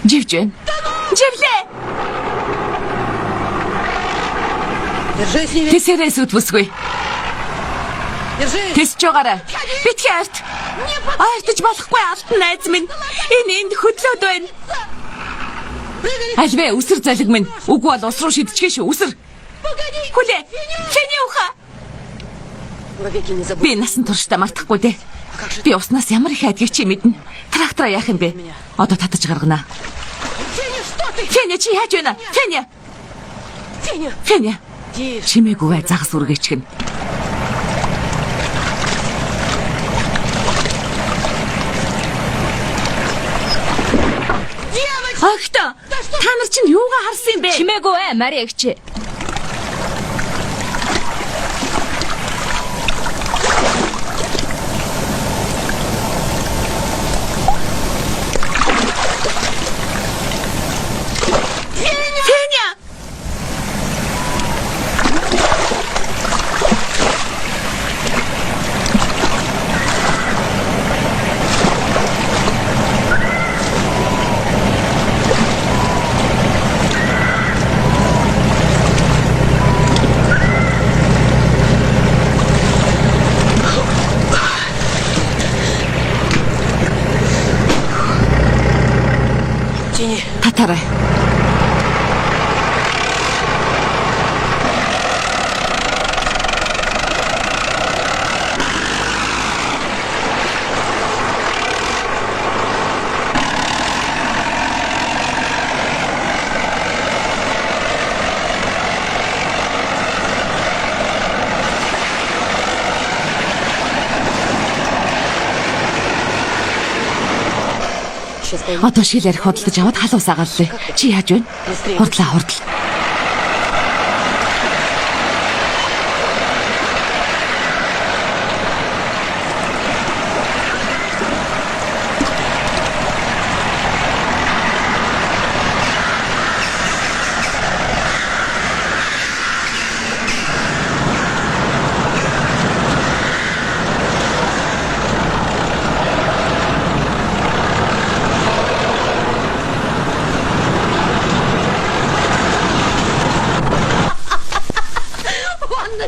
Живжэн. Живлээ. Тэсэрээс үтвэсгүй. Тэсч байгаарай. Битгий арт. Артж болохгүй алтан найз минь. Энэ энд хөдлөөд байна. Альвэ үсэр залэг минь. Үгүй бол ус руу шидчихээ шүү. Үсэр. Хүлээ. Фэний уха. Би насан туршдаа мартахгүй дээ. Би уснаас ямар их айдгийг чи мэднэ. Трактора яах юм бэ? Одоо татаж гаргана. Фэня чи яаж байна? Фэня. Чимээгүй загас үргээчгэн. Ахта, та нар чинь юугаа харсан юм бэ? Чимээгүй Мари эгч. Татараа. Одоо шил ярих худалдаж аваад халуус агааллаа. Чи яаж байна? Хурдлаа.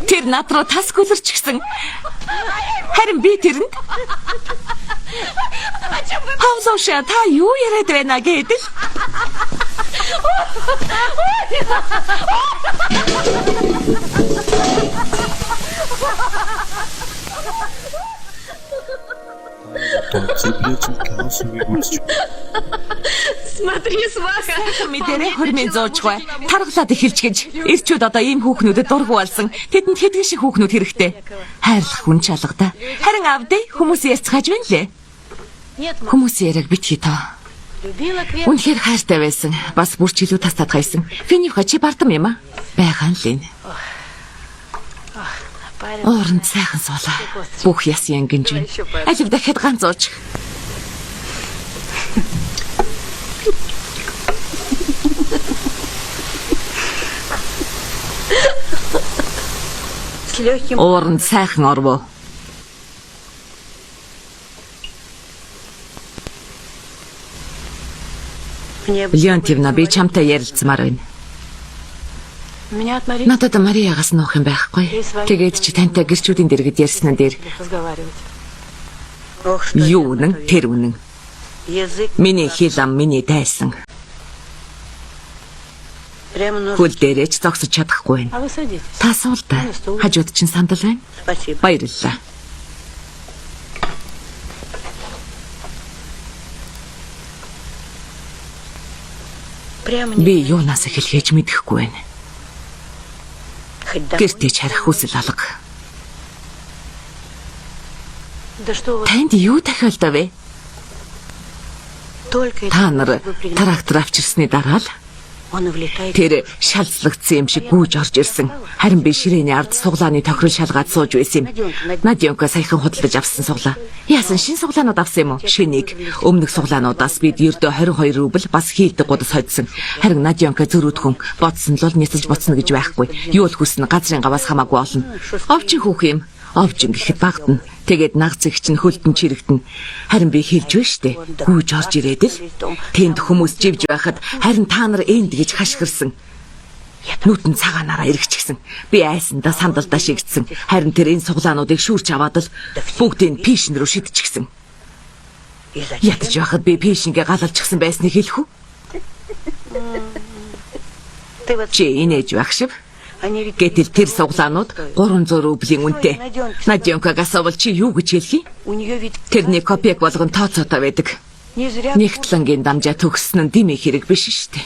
Тэр над руу тас гөлөрч гисэн. Харин би тэрэнд Хавлошаа та юу яриад байна гэдэл. Смотри, сваха. Мэдэрэ хормын зоочгой. Тархлаад эхэлж гэж. Ирчүүд одоо ийм хүүхнүүдэд дургу болсон. Тэдэнд хэдэн шиг хүүхнүүд хэрэгтэй. Хайрлах хүн чалга да. Харин авдээ хүмүүс ярьцгааж байна лээ. Хүмүүс яриг битгий тоо. Үнэхээр хайртай байсан. Бас бүр ч илүү тастаад хайсан. Финивха чи бардам юм аа. Байгаа л энэ. Орон сайхан суулаа. Бүх яс янгинж байна. Алив дахиад ганц ууч. Орон сайхан орвоо. Леонтьевна би чамтай ярилцмаар байна. Надад Мариягаас нуух юм байхгүй. Тэгээд чи тантай гэрчүүдийн дэргэд ярьсан дээр юу нэн тэр үнэн. Миний хэл ам миний дайсан. Хөл дээрэж зогсож чадахгүй байна. Та суултаа. Хажууд чинь сандал байна. Баярлалаа. Би юунаас эхэлхийж мэдэхгүй байна. Гэртээ харих хүсэл алга. Танд юу тахиалдаа вэ? Та нар трактор авчирсны дараа л тэр шалцлагдсан юм шиг гүйж орж ирсэн. Харин би ширээний ард суглааны тохирол шалгаад сууж байсан юм. Надёнка саяхан худалдаж авсан суглаа. Яасан шин суглаанууд авсан юм уу? Шинийг. Өмнөх суглаануудаас бид ердөө 22 рубль бас хийдэг гудас хоцсон. Харин Надёнка зөрүүдхэн бодсон л бол нисэж боцно гэж байхгүй. Юу л хүснэ газрын гаваас хамаагүй олно. Овчин хүүх юм. Овчин гэхэд багтана. Тэгээд нагц их чинь хөлтөн чирэгтэн. Харин би хэлж байна штэ. Гүйж орж ирээд л тэнд хүмүүс живж байхад харин та нар энд гэж хашгирсан. Нүтэн цагаанаараа эргэчихсэн. Би айсандаа сандалдаа шигдсэн. Харин тэр энэ суглаануудыг шүүрч аваад л бүгдийг пишн рүү шидчихсэн. Ядаж байхад би пишнгээ галалчихсан байсныг хэлэх үү? Чи инээж байх шив. Гэтэл тэр суглаанууд 300 рублийн үнэтэй. Надёнкагаас бол чи юу гэж хэлхий? Тэрний копек болгон тооцоотой байдаг. Нэгтлэнгийн дамжаа төгссөн нь димээ хэрэг биш штэ.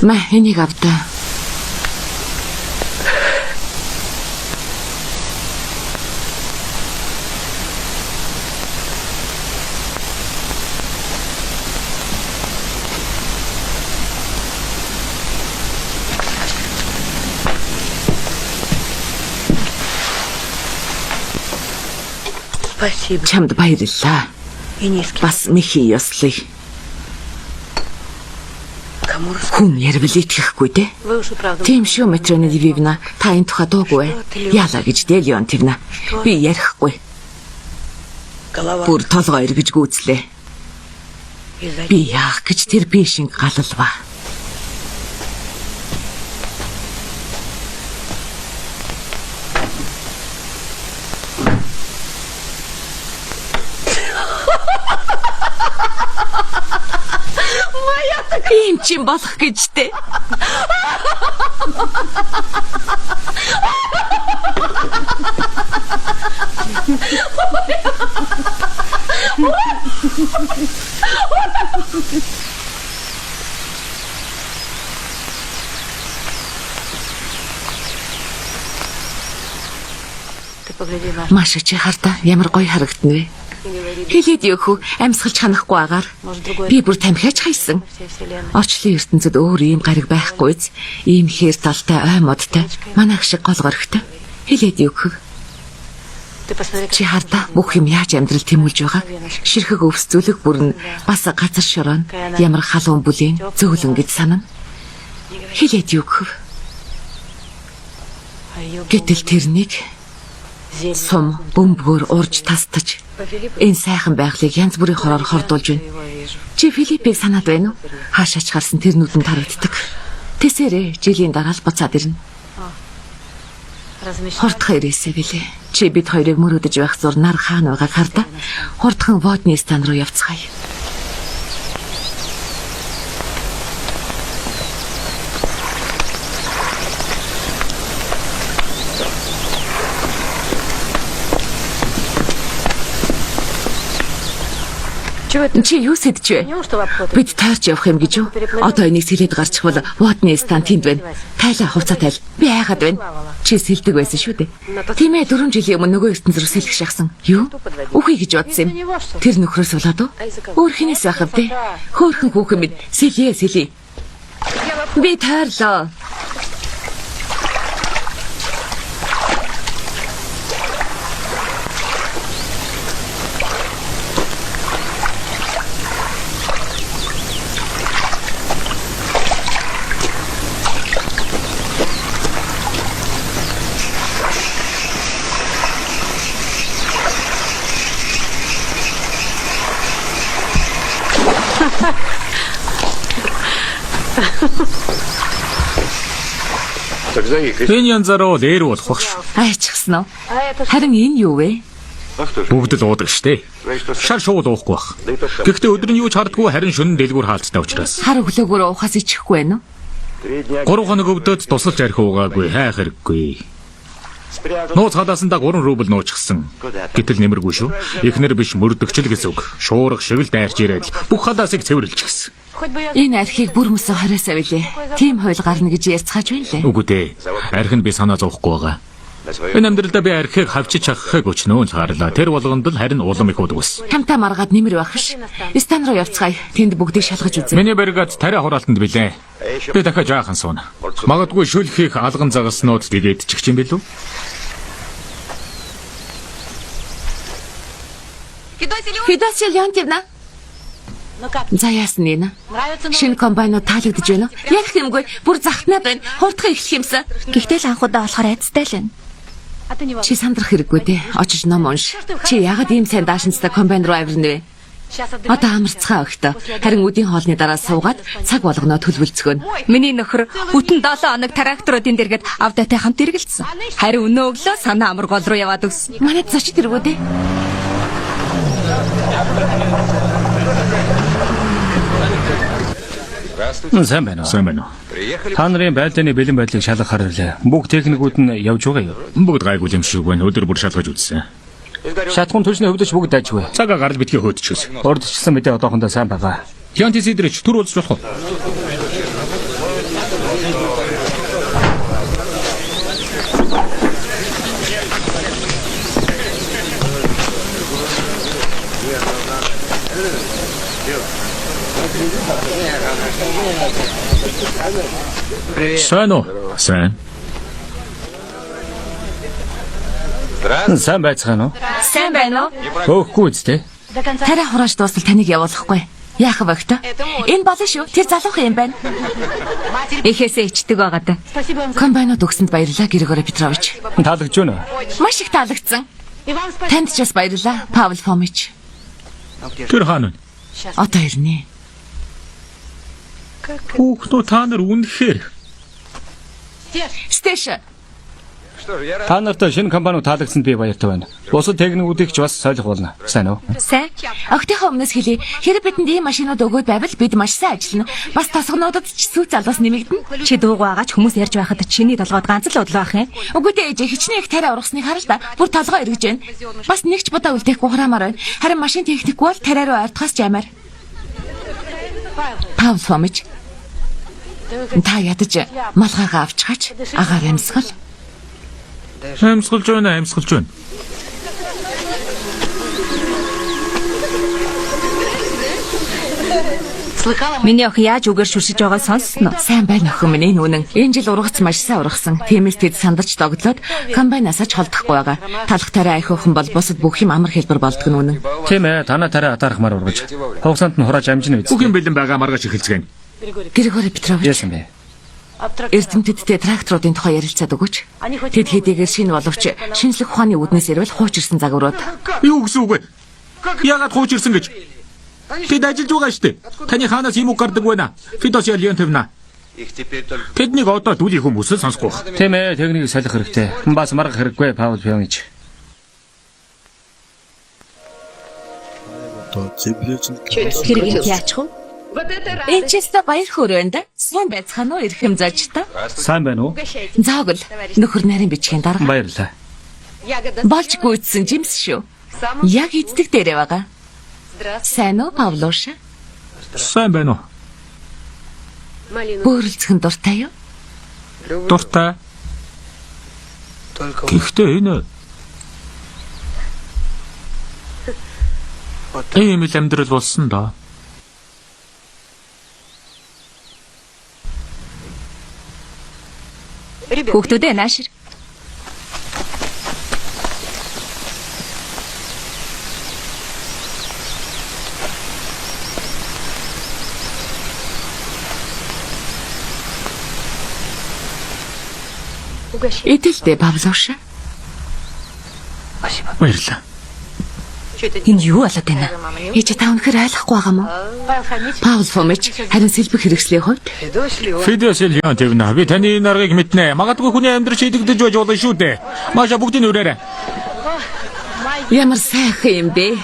Ма, энийг авдаа. Чамд баярлалаа. Бас нэхий ёслоё. Хүн ярил итгэхгүй дээ. Тийм шүү Матрона Львивна. Та энэ тухай дуугүй. Яалаа гэж Делион тэрнэ. Би ярихгүй. Бүр толгой эргэж гүйцлээ. Би яах гэж тэр бишинг галалваа. Ийм ч юм болох гэжтэй. Маша чи хартаа ямар гоё харагдана вэ? Хэлээд өгөх амьсгалж ханахгүй агаар би бүр тамхиач хайсан. Орчлын ертөнцид өөр ийм гариг байхгүйз ийм хээр талтай ой модтай манайх шиг гол горхтой. Хэлээд өгөх. Чи хартаа бүх юм яаж амьдрал тэмүүлж байгаа? Ширхэг өвс зүлэг бүрэн бас газар шороо ямар халуун бүлийн зөөлөн гэж санана. Хэлээд өгөх. Гэтэл тэрнийг сум бөмбөгөөр урж тастаж энэ сайхан байгалыг янз бүрийн хороор хордуулж байна. Чи Филиппийг санаад байна уу? Хаашаач харсан тэр нүдэнд харагддаг. Тэсэрээ жилийн дараа л буцаад ирнэ. Хурдхан ирээсэй билээ. Чи бид хоёрыг мөрөдөж байх зур нар хаана байгааг хардаа. Хурдхан водны стан руу явцгаая. Чи юу сэдэж вэ? Бид тойрч явах юм гэж юу? Одоо энийг сэлээд гарчихвал водны стан тэнд байна. Тайлаа хувцаа тайл. Би хайхад байна. Чи сэлдэг байсан шүү дээ. Тийм ээ 4 жилийн өмнө нөгөө ертөнц рүү сэлэх шахсан. Юу? Үхий гэж бодсон юм. Тэр нөхрөөс болоод уу? Өөр хинээс байх юм те? Хөөхөн хүүхэн минь сэлээ. Би тойрлоо. Энэ янзаараа лэр болох бах шүү. Айчихсан уу? Харин энэ юу вэ? Бүгд л уудаг штэ. Шар шууд уухгүй бах. Гэхдээ өдөр нь юу ч хардггүй харин шөнө дэлгүүр хаалттай учраас. Хар өглөөгөөр уухаас ичихгүй байна уу? 3 хоног өвдөд тусалж арх уугаагүй хайх хэрэггүй. Нууц хадаасандаа 3 рубль нуучихсан. Гэтэл нэмэргүй шүү. Эхнэр биш мөрдөгчл гэсэн үг. Шуурга шиг л дайрч ирээд бүх хадаасыг цэвэрлж гисэн. Энэ архийг бүр мөсөн хороосоо билээ. Тим хойл гарна гэж ярьцгааж байна лээ. Үгүй дээ. Арх нь би санаа зовхгүй байгаа. Энэ амьдралдаа би архийг хавчиж чахахыг өчнөө л хаарлаа. Тэр болгонд л харин улам их удаг ус. Хамтаа маргаад нэмэр байх ш. Стан руу явцгаая. Тэнд бүгдийг шалгаж үзье. Миний баригад тариа хураалтанд билээ. Би дахиад жаахан суuna. Магадгүй шүлхийг алган загаснууд тэгээд чих юм билүү? Фидосил Леонтьевна. За яасан нэ? Шинэ комбайнууд таалагдж байна уу? Ярих юмгүй. Бүр захтнаад байна. Хурдхан эхлэх юмсан. Гэхдээ л анхудаа болохоор айцтай л байна. Чи сандрах хэрэггүй дээ. Очиж ном унш. Чи яагаад ийм сайн даашинцтай комбайн руу авирна вэ? Одоо амарцгаа өгтөө. Харин үдийн хоолны дараа суугаад цаг болгоноо төлөвлөцгөнө. Миний нөхөр бүтэн 7 хоног тракторуудын дэргэд авдаатай хамт эргэлцсэн. Харин өнөө өглөө санаа амар гол руу яваад өгсөн. Манайд зочид ирвүү дээ. Сайн байна уу? Сайн байна уу? Та нарын байлдааны бэлэн байдлыг шалгахаар бүх техникүүд нь явж байгаа юу? Бүгд гайгүй юм шиг байна. Өдөр бүр шалгаж үзсэн. Шатхуун түлшний хөвдөж бүгд дайжгүй. Цагаа гарал битгий хөөдчихөөс. Урдчилсан мэдээ одоохондоо сайн байгаа. Хянти сидрич түр уулзч болох уу? Сайн уу? Сайн. Сайн байцгаана уу? Сайн байна уу? Хөөхгүй үстэй. Тариа хурааж дуусвал таныг явуулахгүй. Яах вэ та? Энэ болно шүү. Тэр залуухан юм байна. Эхээсээ ичдэг байгаа да. Комбайнууд өгсөнд баярлалаа Григорий Петрович. Таалагдж байна уу? Маш их таалагдсан. Танд ч бас баярлалаа Павел Фомич. Тэр хаана вэ? Одоо ирнэ. Хүүхдүүд та нар үнэхээр Стэш. Та нартай шинэ компаниуд таалагдсанд би баяртай байна. Бусад техникүүдийг ч бас солих болно. Сайн уу? Сайн. Огтынхаа өмнөөс хэлье. Хэрэв бидэнд ийм машинууд өгөөд байвал бид маш сайн ажиллана. Бас тосгонуудад ч сүү залуус нэмэгдэнэ. Чи дуугаагаа ч хүмүүс ярьж байхад чиний толгойд ганц л удлаа ах юм. Үгүй дээ ээж хичнээн их тариа ургасныг харал та. Бүр толгой эргэж байна. Бас нэг ч бодоо үлдээхгүй хураамаар байна. Харин машин техникгүй бол тариа руу ойртохоос ч аймаар. Павел Фомич. Та ядаж малгайгаа авчгаач. Агаар амьсгал. амьсгалж байна. Миний охин яаж үгээр шүршиж байгааг сонссноо? Сайн байна охин минь энэ үнэн. Энэ жил ургац маш сайн ургасан. Тиймээс тэд сандарч догдлоод комбайнасаа ч холдохгүй байгаа. Талах тариа айхуухан бол бусад бүх юм амар хэлбэр болдго нь үнэн. Тийм ээ, танаа тариа атаархмаар ургаж. Хугацаанд нь хурааж амжина биз. Бүх юм бэлэн байгаа маргааш эхэлцгээе. Григорий Петрович. Яасан бэ? Эрдэмтдтэй тракторуудын тухай ярилцаад өгөөч. Тэд хэдийгээр шинэ боловч шинжлэх ухааны үүднээс ирвэл хуучирсан загварууд. Юу гэсэн үг вэ? Яагаад хуучирсан гэж? Тэд ажиллаж байгаа шүү дээ. Таны хаанаас юм уу гардаг вэ наа? Фидос ялион тавина. Тэднийг одоо дүүлийн хүмүүс л сонсохгүй байна. Тийм ээ, техникийг солих хэрэгтэй. Бас маргах хэрэггүй Павел Фомич. Хэрэг яачих вэ? Энэ ч өстө баяр хөөрөнд сайн байцгаана уу эрхэм зоож та. Сайн байна уу? Зоогл нөхөр нарийн бичгийн дарга. Баярлалаа. Болж гүйцсэн жимс шүү. Яг эцдэг дээрээ байгаа. Сайн уу Павлуша? Сайн байна уу? Бөөрөлцгөн дуртай юу? Дуртай. Гэхдээ энэ ийм л амьдрал болсон доо. Хүүхдүүдээ наашир. Идэлтэй Павлуша. Баярлалаа. Энэ юу болоод байна? Ээж та өнөхөр ойлгохгүй байгаа мó? Павел Фомич харин сэлбэг хэрэгслийн хувьд Фидос ялион тавина. Би таны энэ аргыг мэднэ. Магадгүй хүний амьдрал шийдэгдэж байж болно шүү дээ. Маша бүгдийг үрээрээ. ямар сайхан юм бэ?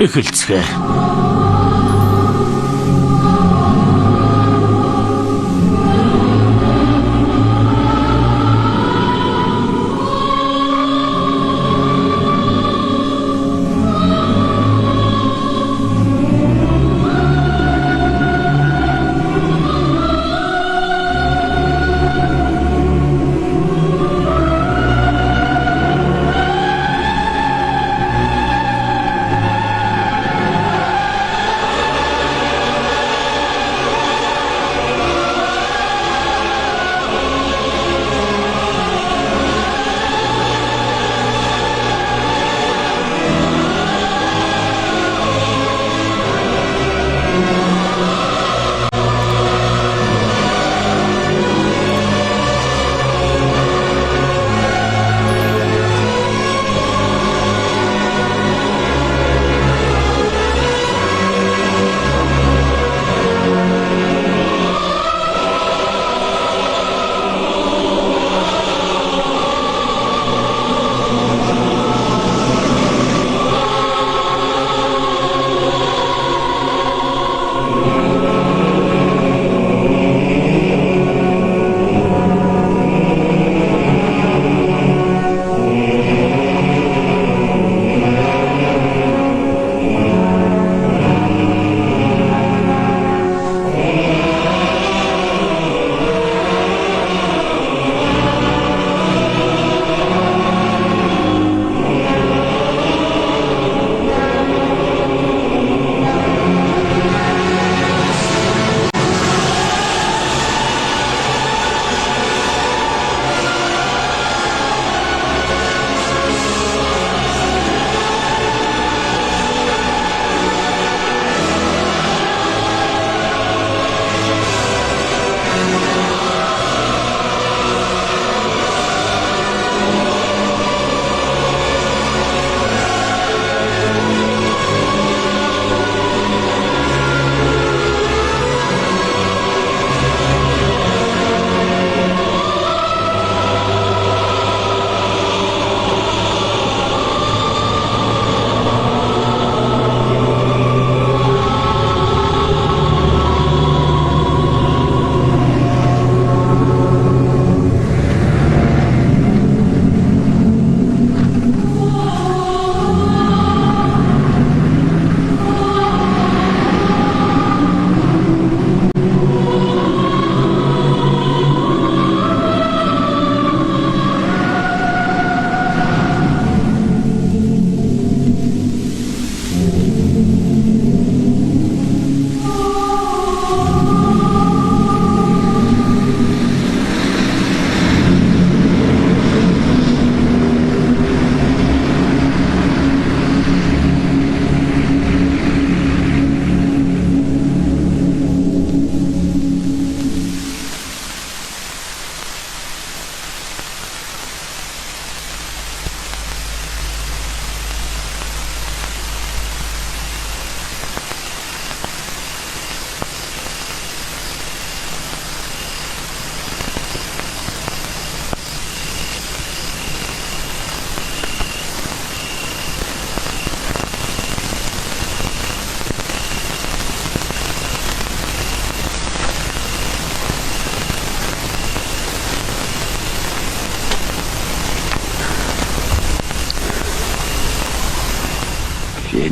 Эхэлцгээ.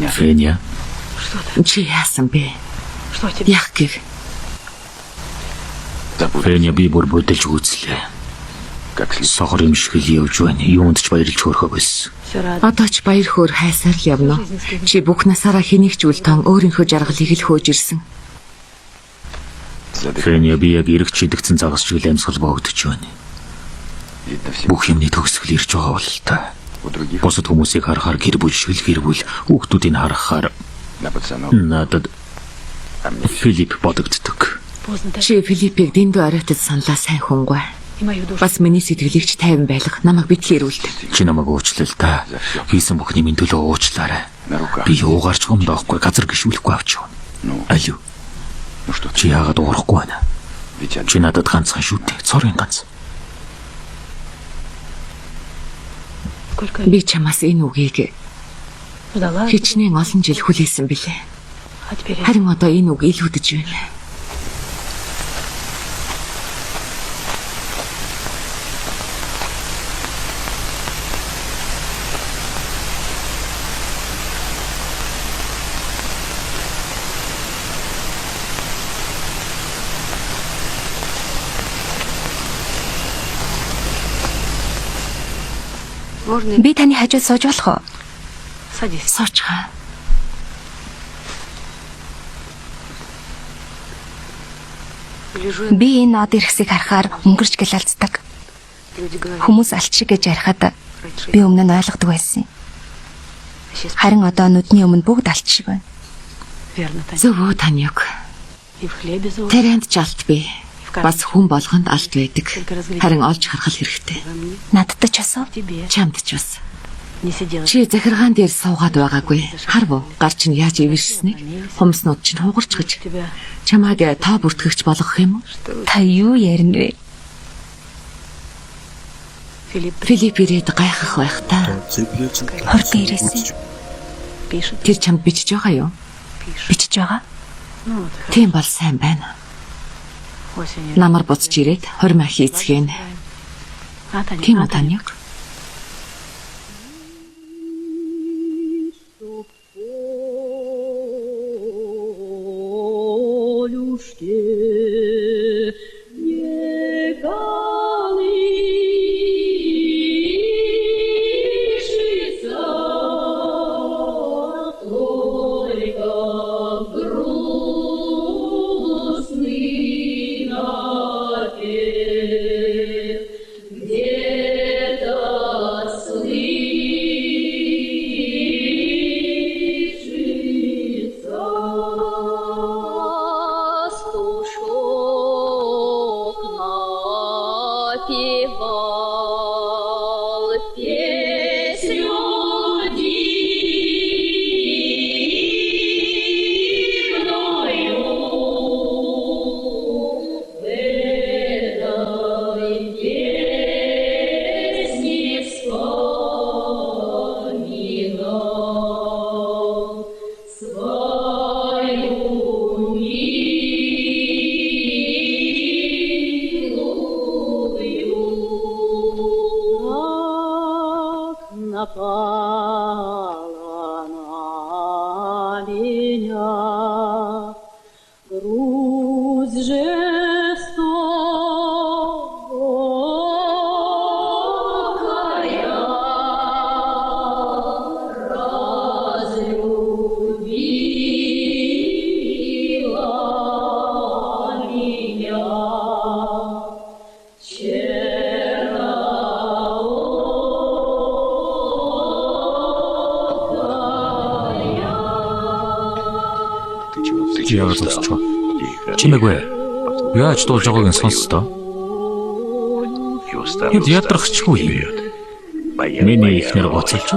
Феня. Чи яасан бэ? Яах гэх? Феня би бүр бодолж үзлээ. Сохор юм шиг л явж байна. Юунд ч баярлж хөөрхөө байсан. Одоо ч баяр хөөр хайсаар л явна уу? Чи бүх насаараа хэнийг ч үлдэн өөрийнхөө жаргалыг л хөөж ирсэн. Феня би яг эргэж идэгцэн загас шиг амьсгал боогдож байна. Бүх юмны төгсгөл ирж байгаа бол та. Бусад хүмүүсийг харахаар гэр бүл шиг л гэр бүл, хүүхдүүдийг харахаар надад Филипп бодогддог. Чи Филиппийг дэндүү оройтод саналаа сайн хүнгүй. Бас миний сэтгэлийг ч тайван байлгах намайг битгий ирүүлдэг. Чи намайг уучлаа л да. Хийсэн бүхний минь төлөө уучлаарай. Би юугаарч гомдоохгүй газар гიშүүлэхгүй авч явна. Алю. Чи яагаад уурахгүй байна? Чи надад ганцхан шүү дээ. Цорын ганц. Би чамаас энэ үгийг хичнээн олон жил хүлээсэн билээ. Харин одоо энэ үг илүүдэж байна. Би таны хажууд сууж болох уу? Суучгаа. Би энэ од ирхсийг харахаар өнгөрч гэлалцдаг. Хүмүүс алт шиг гэж ярихад би өмнө нь ойлгодог байсан. Харин одоо нүдний өмнө бүгд алт шиг байна. Зөв үү Таньяк. Тэрэнд ч алт бий. Бас хүн болгонд алт байдаг. Харин олж харах хэрэгтэй. Надад ч басав. Чамд ч бас. Чи захиргаан дээр суугаад байгаагүй. Харв уу? Гар чинь яаж ивэршсэнийг? Хумснууд чинь хугарч гэж. Чамааг тоо бүртгэгч болгох юм уу? Та юу ярина вэ? Филипп ирээд гайхах байх та. Хорт ирээсэн. Тэр чамд бичиж байгаа юу? Бичиж байгаа? Тийм бол сайн байна. Намар буцаж ирээд хормоо хийцгэн. Тийм үү Таньяк? напала на меня грудь жестокая, разлюбила меня. Яагаад сонсч байна? Чимээг вэ? Яаж дуулж байгааг нь сонссоо. Хэд ядрахчгүй юм. Миний ихнэр гоцолч.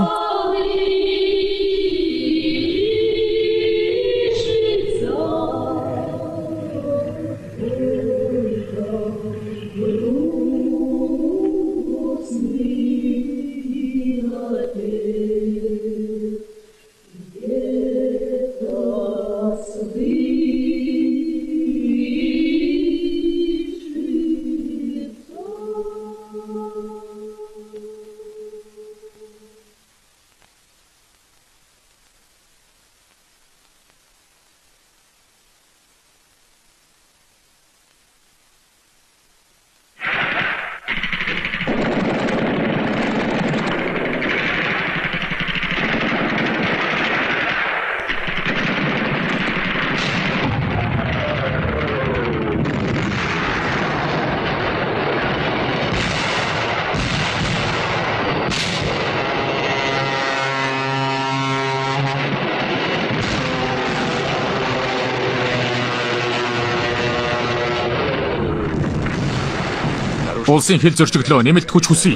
Улсын хил зөрчиглөө нэмэлт хүч хүсье.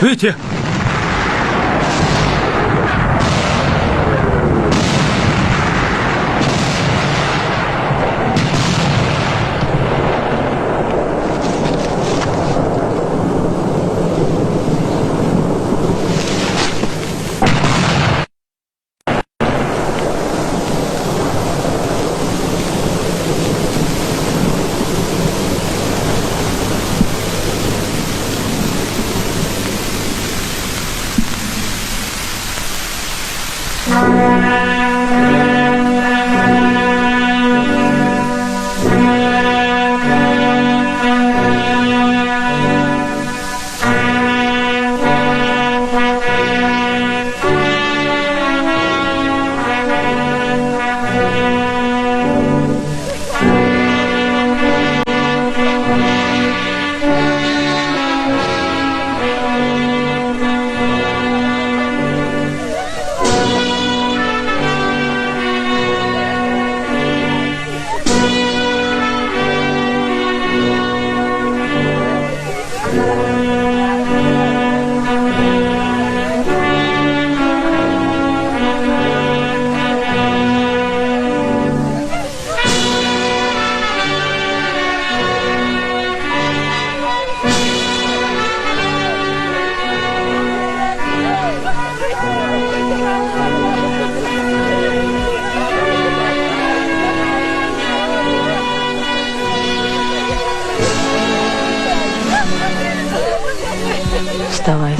Витя!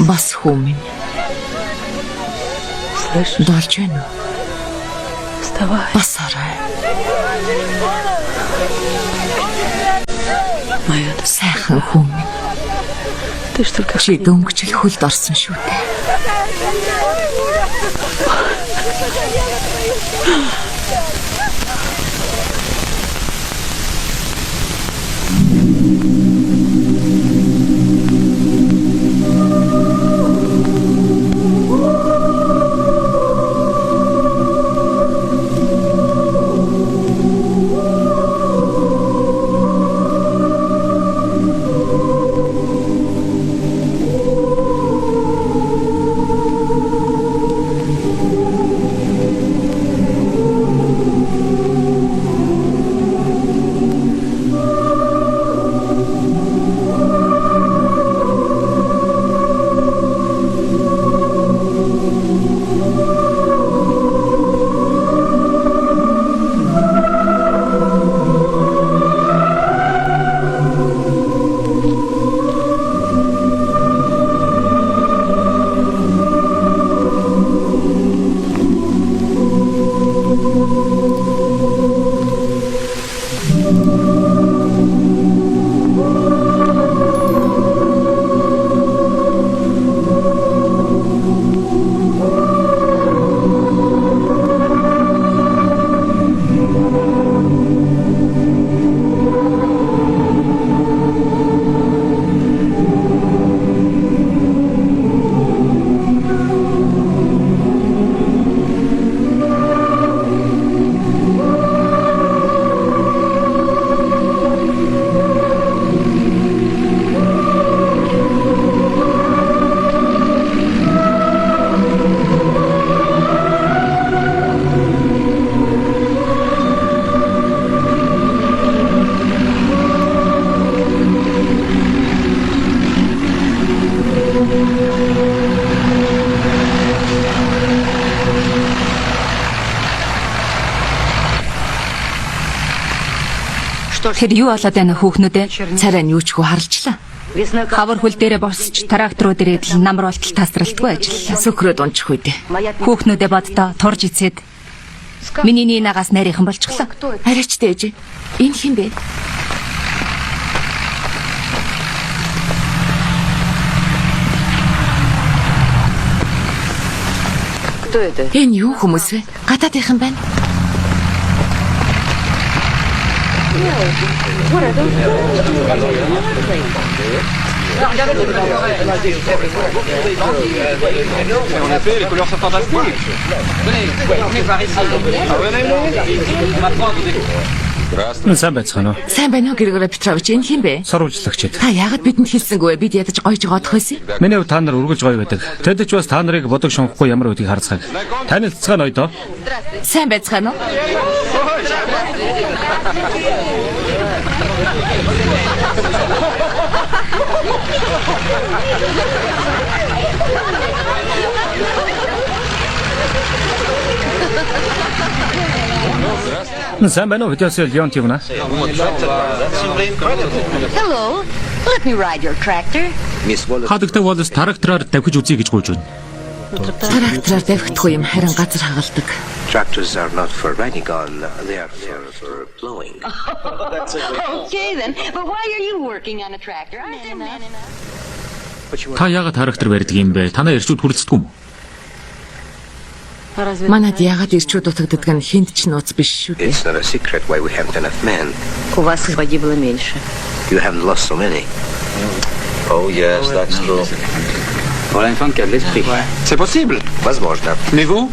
Бас хүү минь. Болж байна уу? Бас арай. Сайхан хүү минь. Чи дөнгөжл хөлд орсон шүү дээ. Тэр юу болоод байна хүүхнүүдээ? Царай нь юу ч хөө харалчлаа. Хавар хөл дээрээ босч тракторууд ирээд л намар болтол тасралтгүй ажиллаа. Сөхрөөд унчих үедээ. Хүүхнүүдээ боддоо турж ицээд миний наагаас нарийнхан болчихлоо. Арайч дээж. Энэ хин бэ? Энэ юу хүмүүс вэ? Гадаадынхан байна. En effet, les couleurs sont fantastiques. Venez, on est par ici. On va prendre des... Сайн байцгаана уу? Сайн байна уу Григорий Петрович? Энэ хин бэ? Сурвалжлагчид. Та яагаад бидэнд хэлсэнгүй вэ? Бид ядаж гойж гоодох байсан юм? Миний хувьд та нар үргэлж гоё байдаг. Тэд ч бас та нарыг бодог шунахгүй ямар үдгийг харцгааг. Танилццгаа ноёдоо. Сайн байцгаана уу? Сайн байна уу? Хөтөөсөө Леон тивна. Hello, let me ride your tractor. Хадагтай Wallace трактороор давхиж үзье гэж гуйж байна. Трактораар давхдахгүй юм харин газар хагалдаг. Tractors are not for riding on, they are for plowing. Okay then, but why are you working on a tractor? Aren't there men enough? Та яагаад трактор барьдаг юм бэ? Танай ирчүүд хүрэлцдэг юм уу? Манад яагаад ирчүүд утагддаг нь хинт ч нууц биш шүү дээ. It's not a secret why we haven't enough men. У вас их погибло меньше. You haven't lost so many. Oh yes, that's true. Voilà une femme qui a de l'esprit. C'est possible. Возможно. Mais vous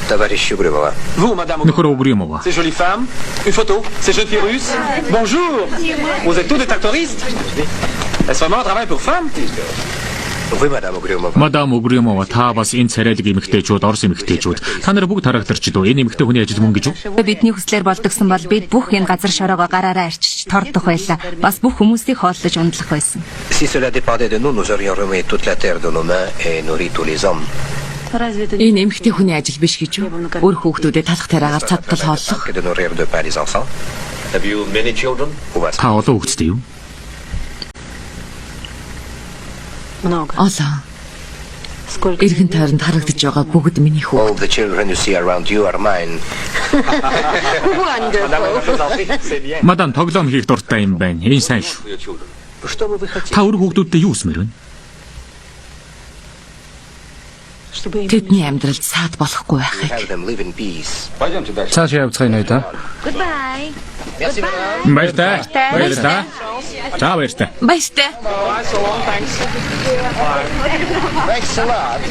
Товарищ Угрюмова. Vous, madame Нөхөр Угрюмова. Ces jolies femmes. Une photo. Ces jeunes filles russes. Bonjour. Vous êtes tous des tractoristes. Est-ce vraiment un travail pour femmes? Вы, мадам Угрюмова. Мадам Угрюмова, та бас энэ царайлаг эмэгтэйчүүд, орос эмэгтэйчүүд. Та нар бүгд тракторчид үү? Энэ эмэгтэй хүний ажил мөн гэж үү? Бидний хүслээр болдгсон бол бид бүх энэ газар шороогоо гараараа арчиж тордох байлаа. Бас бүх хүмүүсийг хооллож ундлах байсан. Si cela dépendait de nous, nous aurions remis toute la terre de nos mains et nourri tous les hommes. Энэ эмэгтэй хүний ажил биш гэж юу? Өөр хүүхдүүдэд талах тараагаар цадтал хооллох. Que de nourrir de pain les enfants. Have you many children? Та олон хүүхэдтэй юу? Олоо. Иргэн тойронд харагдаж байгаа бүгд миний All хүүхэд. the children you see around you are mine. Мадам тоглоом хийх дуртай юм байна. Энэ сайн шүү. Что бы вы хотели? Та өөр хүүхдүүдтэй юу усмэр вэ? Тэдний амьдралд саад болохгүй байхыг. Have them live in peace. Цаашаа явцгаая ноёдоо. Goodbye. Баяртай. Баяртай. За баяртай. Баяртай. Thanks a lot.